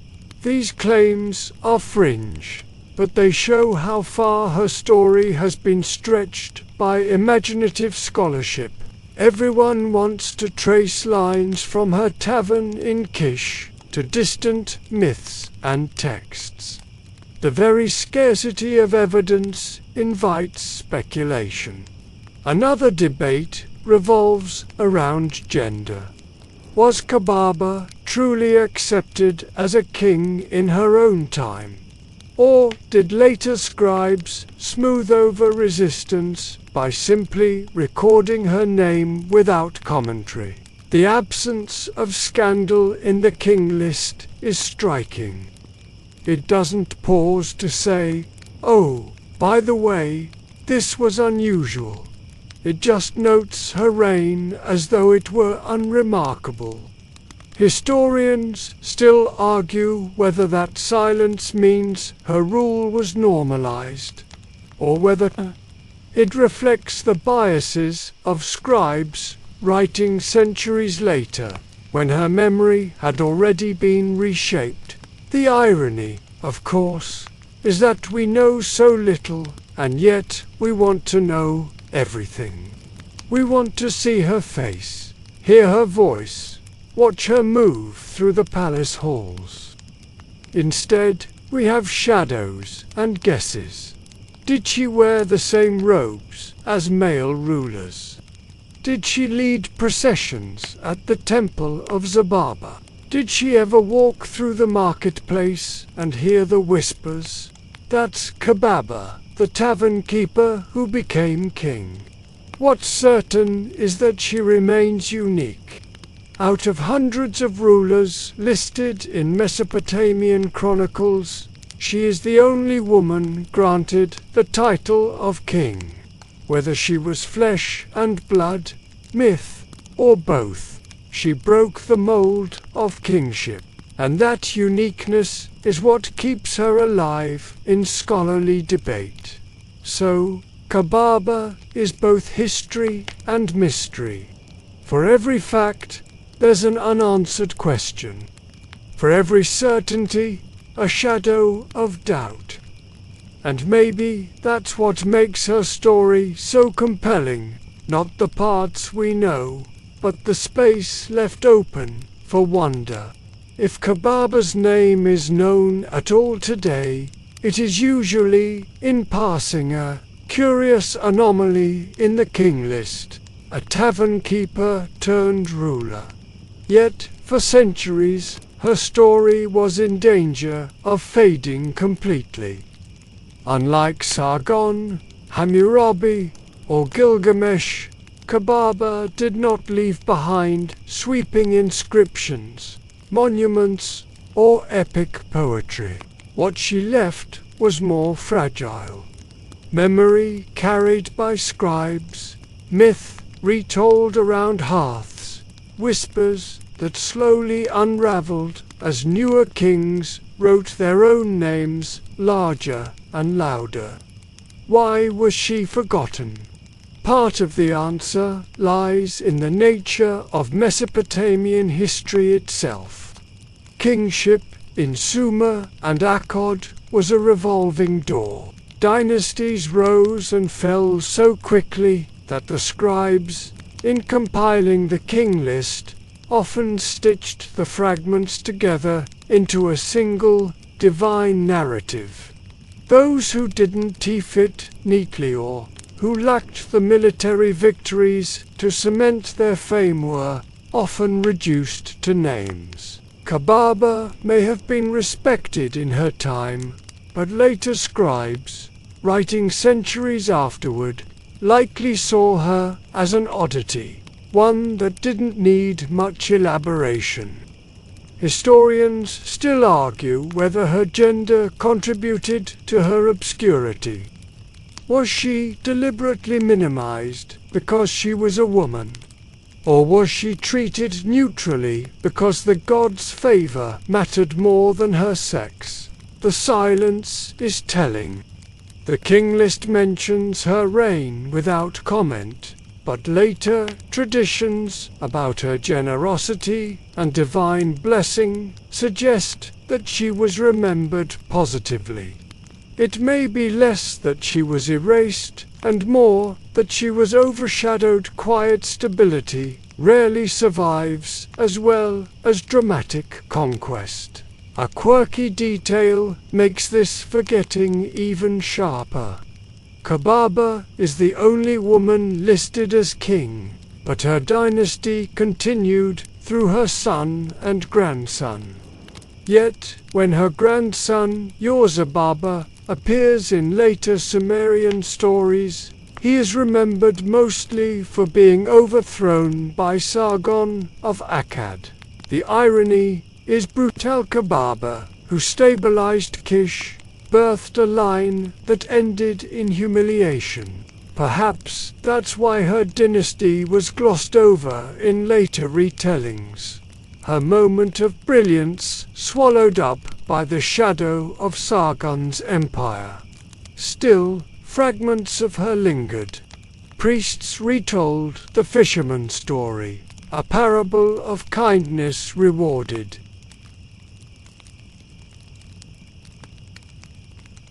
Speaker 1: These claims are fringe, but they show how far her story has been stretched by imaginative scholarship. Everyone wants to trace lines from her tavern in Kish to distant myths and texts. The very scarcity of evidence invites speculation. Another debate revolves around gender. Was Kubaba truly accepted as a king in her own time? Or did later scribes smooth over resistance by simply recording her name without commentary? The absence of scandal in the King List is striking. It doesn't pause to say, "Oh, by the way, this was unusual." It just notes her reign as though it were unremarkable. Historians still argue whether that silence means her rule was normalized, or whether it reflects the biases of scribes writing centuries later, when her memory had already been reshaped. The irony, of course, is that we know so little, and yet we want to know everything. We want to see her face, hear her voice, watch her move through the palace halls. Instead, we have shadows and guesses. Did she wear the same robes as male rulers? Did she lead processions at the temple of Zababa? Did she ever walk through the marketplace and hear the whispers? That's Kubaba, the tavern keeper who became king. What's certain is that she remains unique. Out of hundreds of rulers listed in Mesopotamian chronicles, she is the only woman granted the title of king. Whether she was flesh and blood, myth, or both, she broke the mold of kingship, and that uniqueness is what keeps her alive in scholarly debate. So, Kubaba is both history and mystery. For every fact, there's an unanswered question. For every certainty, a shadow of doubt. And maybe that's what makes her story so compelling, not the parts we know, but the space left open for wonder. If Kubaba's name is known at all today, it is usually in passing a curious anomaly in the King List, a tavern keeper turned ruler. Yet, for centuries, her story was in danger of fading completely. Unlike Sargon, Hammurabi, or Gilgamesh, Kubaba did not leave behind sweeping inscriptions, monuments, or epic poetry. What she left was more fragile. Memory carried by scribes, myth retold around hearths, whispers that slowly unraveled as newer kings wrote their own names larger and louder. Why was she forgotten? Part of the answer lies in the nature of Mesopotamian history itself. Kingship in Sumer and Akkad was a revolving door. Dynasties rose and fell so quickly that the scribes, in compiling the King List, often stitched the fragments together into a single divine narrative. Those who didn't fit neatly or who lacked the military victories to cement their fame were often reduced to names. Kubaba may have been respected in her time, but later scribes, writing centuries afterward, likely saw her as an oddity, one that didn't need much elaboration. Historians still argue whether her gender contributed to her obscurity. Was she deliberately minimized because she was a woman? Or was she treated neutrally because the gods' favor mattered more than her sex? The silence is telling. The King List mentions her reign without comment, but later traditions about her generosity and divine blessing suggest that she was remembered positively. It may be less that she was erased, and more that she was overshadowed. Quiet stability rarely survives as well as dramatic conquest. A quirky detail makes this forgetting even sharper. Kubaba is the only woman listed as king, but her dynasty continued through her son and grandson. Yet, when her grandson, Yorzababa, appears in later Sumerian stories, he is remembered mostly for being overthrown by Sargon of Akkad. The irony is brutal Kubaba, who stabilized Kish, birthed a line that ended in humiliation. Perhaps that's why her dynasty was glossed over in later retellings. Her moment of brilliance swallowed up by the shadow of Sargon's empire. Still, fragments of her lingered. Priests retold the fisherman's story, a parable of kindness rewarded.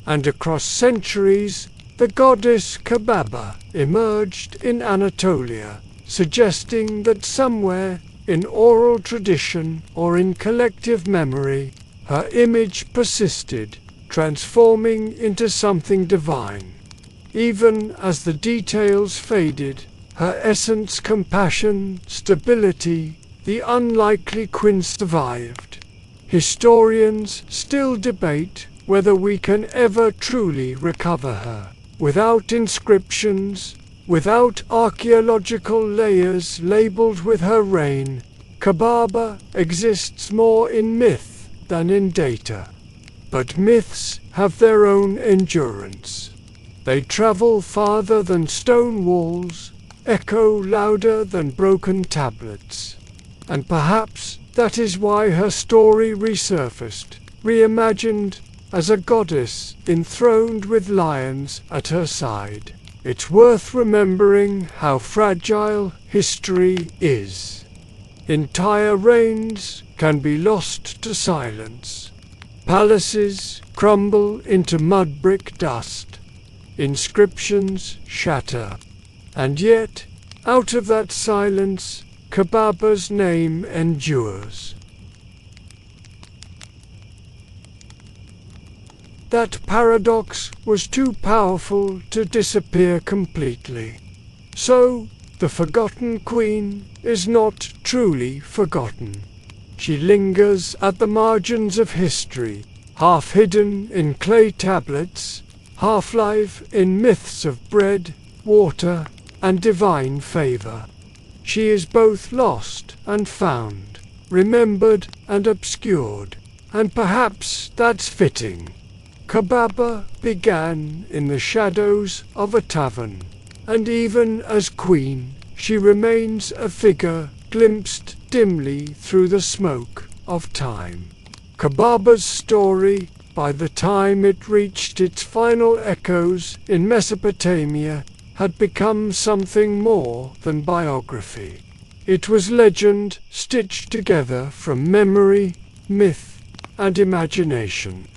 Speaker 1: And across centuries, the goddess Kubaba emerged in Anatolia, suggesting that somewhere in oral tradition or in collective memory, her image persisted, transforming into something divine. Even as the details faded, her essence, compassion, stability, the unlikely queen survived. Historians still debate whether we can ever truly recover her. Without inscriptions, without archaeological layers labeled with her reign, Kubaba exists more in myth than in data. But myths have their own endurance. They travel farther than stone walls, echo louder than broken tablets. And perhaps that is why her story resurfaced, reimagined, as a goddess enthroned with lions at her side. It's worth remembering how fragile history is. Entire reigns can be lost to silence. Palaces crumble into mud brick dust. Inscriptions shatter. And yet, out of that silence, Kubaba's name endures. That paradox was too powerful to disappear completely. So, the forgotten queen is not truly forgotten. She lingers at the margins of history, half hidden in clay tablets, half live in myths of bread, water, and divine favor. She is both lost and found, remembered and obscured, and perhaps that's fitting. Kubaba began in the shadows of a tavern, and even as queen, she remains a figure glimpsed dimly through the smoke of time. Kubaba's story, by the time it reached its final echoes in Mesopotamia, had become something more than biography. It was legend stitched together from memory, myth, and imagination.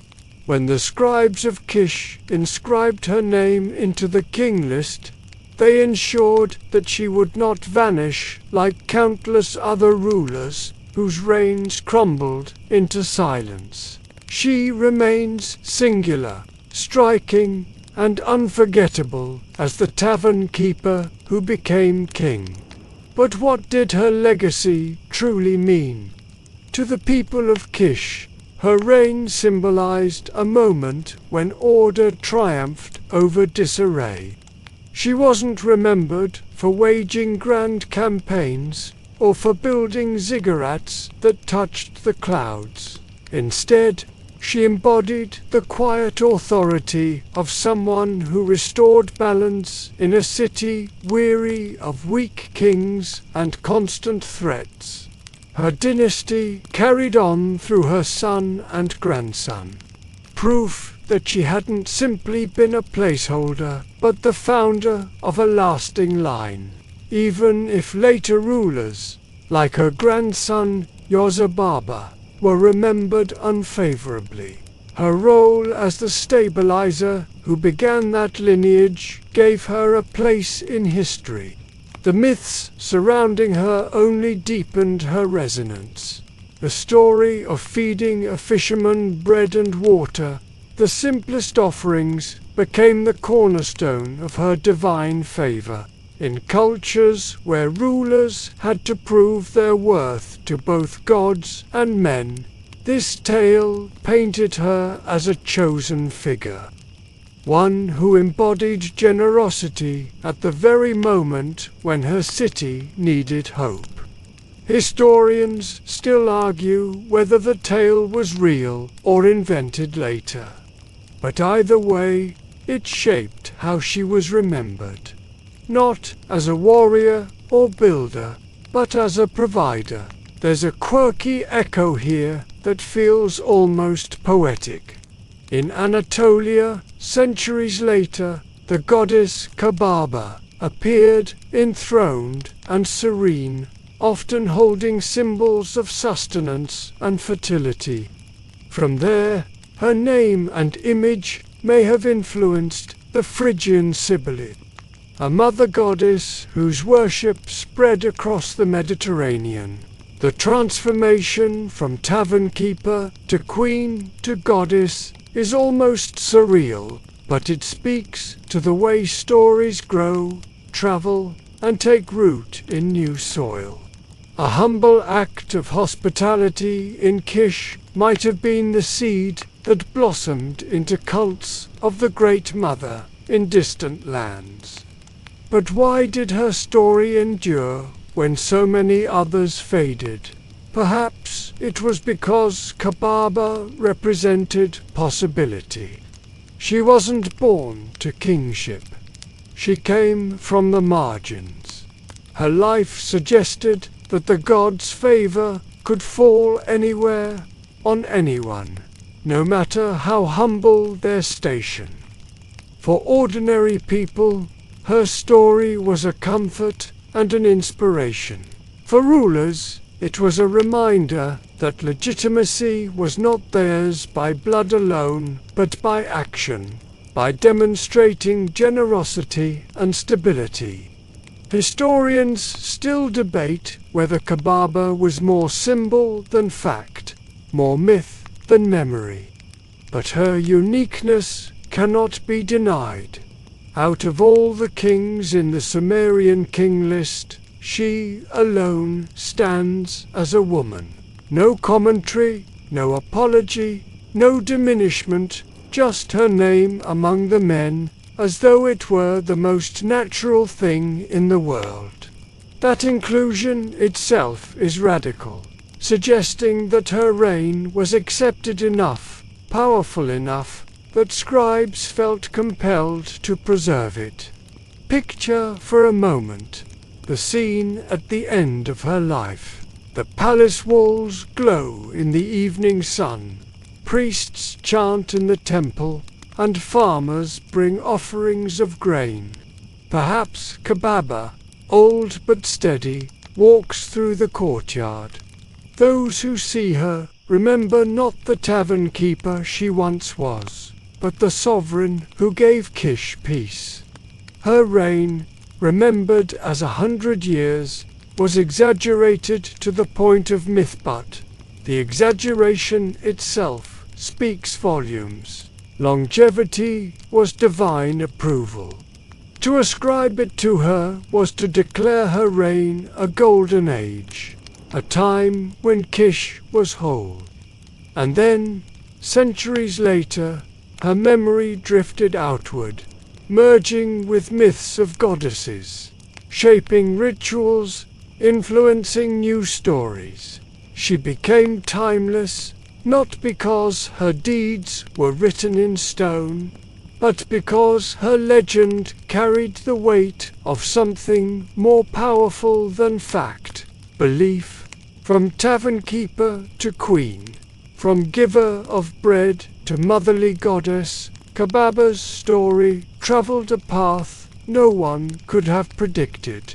Speaker 1: When the scribes of Kish inscribed her name into the King List, they ensured that she would not vanish like countless other rulers whose reigns crumbled into silence. She remains singular, striking, and unforgettable as the tavern keeper who became king. But what did her legacy truly mean? To the people of Kish, her reign symbolized a moment when order triumphed over disarray. She wasn't remembered for waging grand campaigns or for building ziggurats that touched the clouds. Instead, she embodied the quiet authority of someone who restored balance in a city weary of weak kings and constant threats. Her dynasty carried on through her son and grandson. Proof that she hadn't simply been a placeholder, but the founder of a lasting line. Even if later rulers, like her grandson Yorzababa, were remembered unfavorably. Her role as the stabilizer who began that lineage gave her a place in history. The myths surrounding her only deepened her resonance. The story of feeding a fisherman bread and water, the simplest offerings, became the cornerstone of her divine favor. In cultures where rulers had to prove their worth to both gods and men, this tale painted her as a chosen figure. One who embodied generosity at the very moment when her city needed hope. Historians still argue whether the tale was real or invented later. But either way, it shaped how she was remembered. Not as a warrior or builder, but as a provider. There's a quirky echo here that feels almost poetic. In Anatolia, centuries later, the goddess Kubaba appeared enthroned and serene, often holding symbols of sustenance and fertility. From there, her name and image may have influenced the Phrygian Cybele, a mother goddess whose worship spread across the Mediterranean. The transformation from tavern keeper to queen to goddess is almost surreal, but it speaks to the way stories grow, travel, and take root in new soil. A humble act of hospitality in Kish might have been the seed that blossomed into cults of the Great Mother in distant lands. But why did her story endure when so many others faded? Perhaps it was because Kubaba represented possibility. She wasn't born to kingship. She came from the margins. Her life suggested that the gods' favor could fall anywhere, on anyone, no matter how humble their station. For ordinary people, her story was a comfort and an inspiration. For rulers, it was a reminder that legitimacy was not theirs by blood alone, but by action, by demonstrating generosity and stability. Historians still debate whether Kubaba was more symbol than fact, more myth than memory. But her uniqueness cannot be denied. Out of all the kings in the Sumerian King List, she alone stands as a woman. No commentary, no apology, no diminishment, just her name among the men, as though it were the most natural thing in the world. That inclusion itself is radical, suggesting that her reign was accepted enough, powerful enough, that scribes felt compelled to preserve it. Picture for a moment the scene at the end of her life. The palace walls glow in the evening sun, priests chant in the temple, and farmers bring offerings of grain. Perhaps Kubaba, old but steady, walks through the courtyard. Those who see her remember not the tavern keeper she once was, but the sovereign who gave Kish peace. Her reign, remembered as 100 years, was exaggerated to the point of myth, but the exaggeration itself speaks volumes. Longevity was divine approval. To ascribe it to her was to declare her reign a golden age, a time when Kish was whole. And then, centuries later, her memory drifted outward, merging with myths of goddesses, shaping rituals, influencing new stories. She became timeless, not because her deeds were written in stone, but because her legend carried the weight of something more powerful than fact, belief. From tavern keeper to queen, from giver of bread to motherly goddess, Kubaba's story traveled a path no one could have predicted.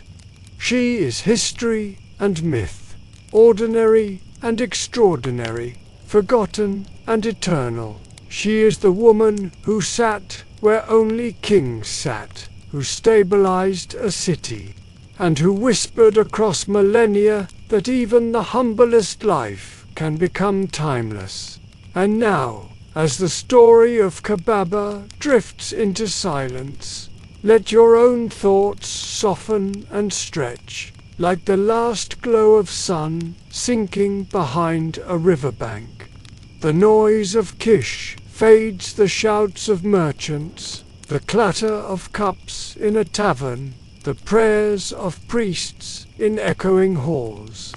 Speaker 1: She is history and myth, ordinary and extraordinary, forgotten and eternal. She is the woman who sat where only kings sat, who stabilized a city, and who whispered across millennia that even the humblest life can become timeless. And now, as the story of Kubaba drifts into silence, let your own thoughts soften and stretch, like the last glow of sun sinking behind a riverbank. The noise of Kish fades, the shouts of merchants, the clatter of cups in a tavern, the prayers of priests in echoing halls.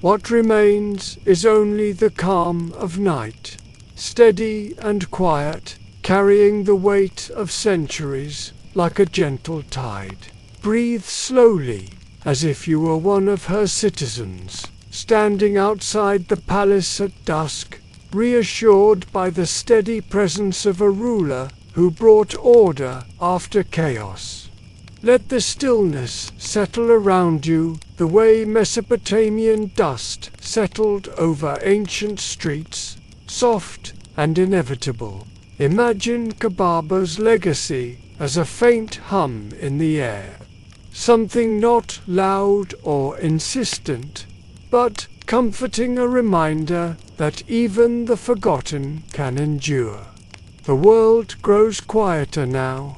Speaker 1: What remains is only the calm of night, steady and quiet, carrying the weight of centuries like a gentle tide. Breathe slowly, as if you were one of her citizens, standing outside the palace at dusk, reassured by the steady presence of a ruler who brought order after chaos. Let the stillness settle around you the way Mesopotamian dust settled over ancient streets, soft and inevitable. Imagine Kubaba's legacy as a faint hum in the air, something not loud or insistent, but comforting, a reminder that even the forgotten can endure. The world grows quieter now.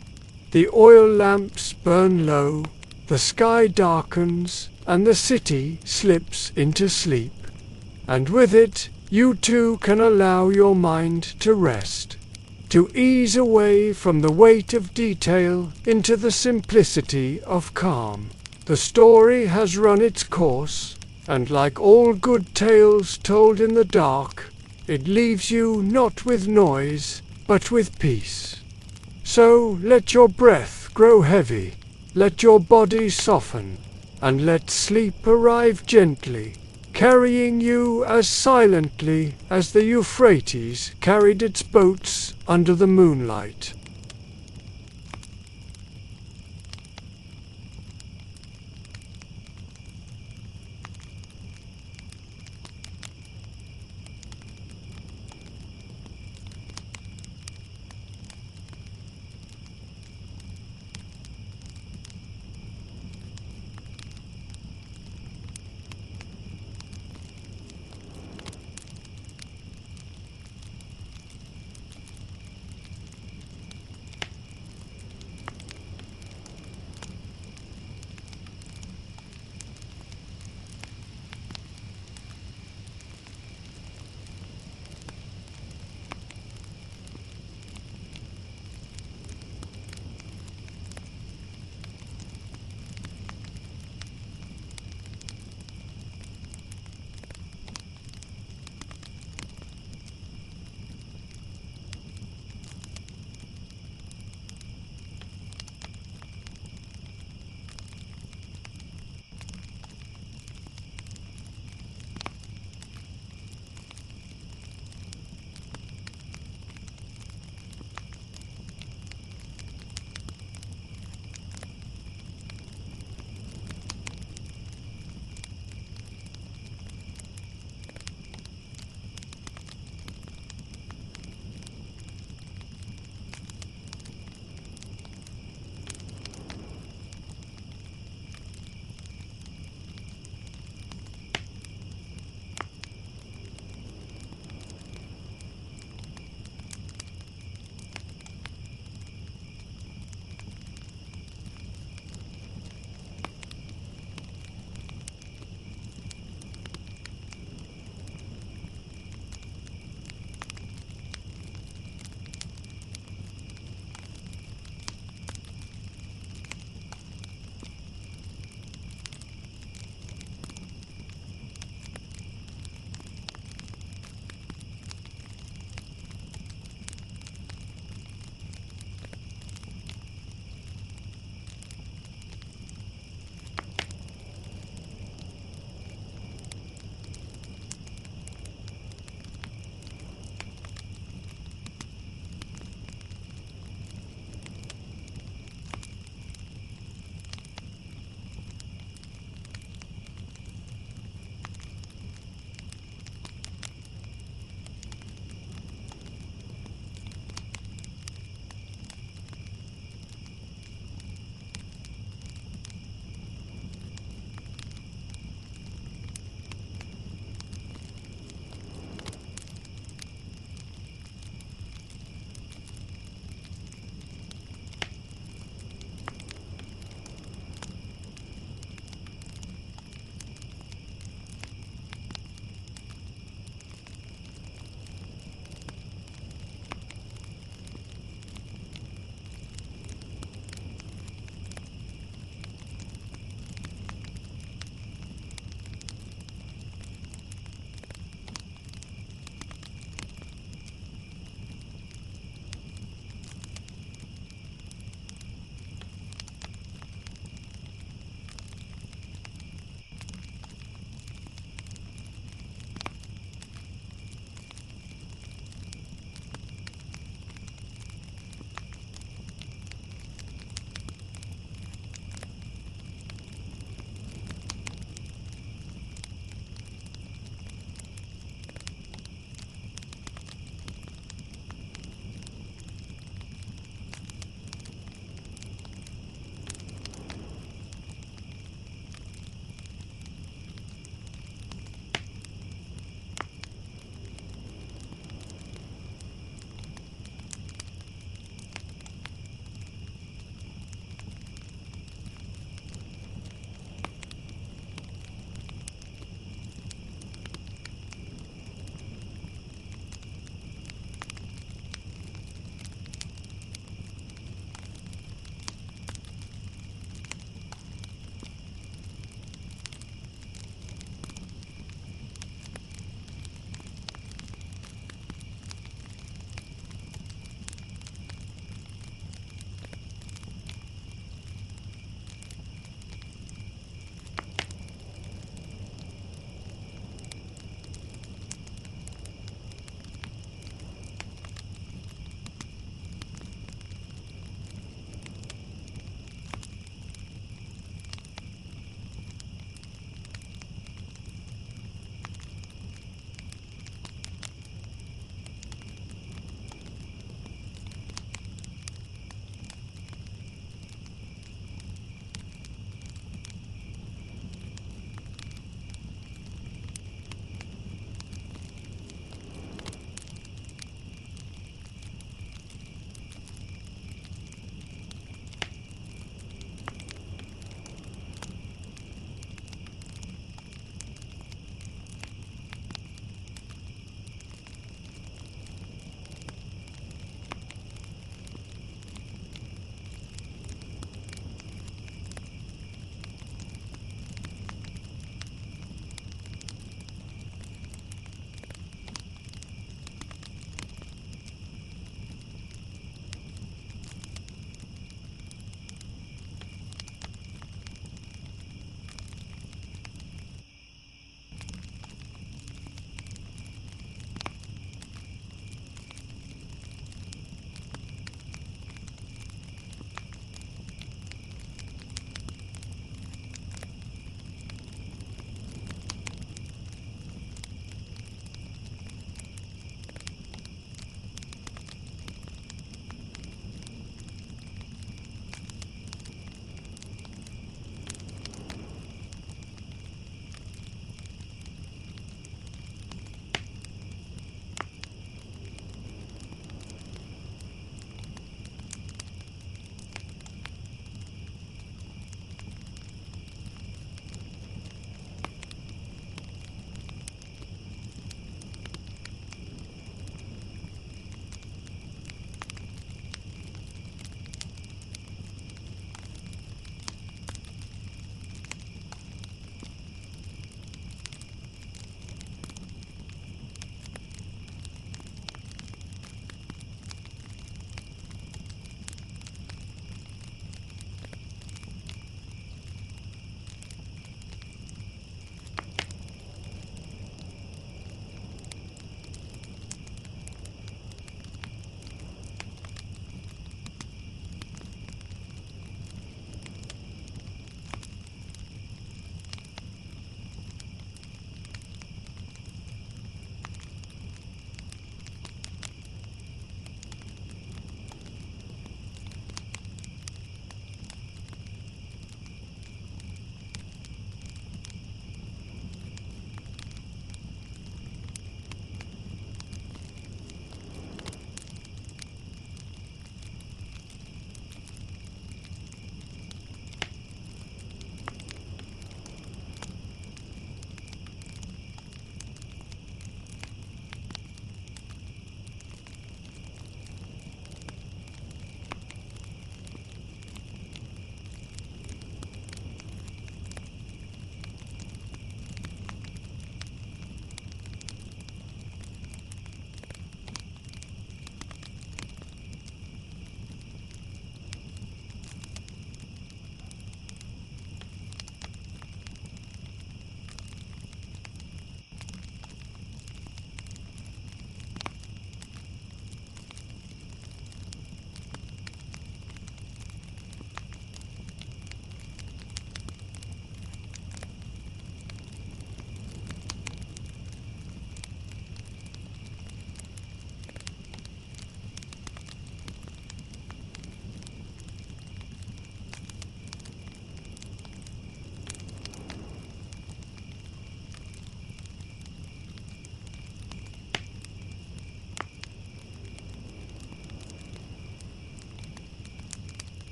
Speaker 1: The oil lamps burn low, the sky darkens, and the city slips into sleep. And with it, you too can allow your mind to rest, to ease away from the weight of detail into the simplicity of calm. The story has run its course, and like all good tales told in the dark, it leaves you not with noise, but with peace. So let your breath grow heavy, let your body soften, and let sleep arrive gently, carrying you as silently as the Euphrates carried its boats under the moonlight.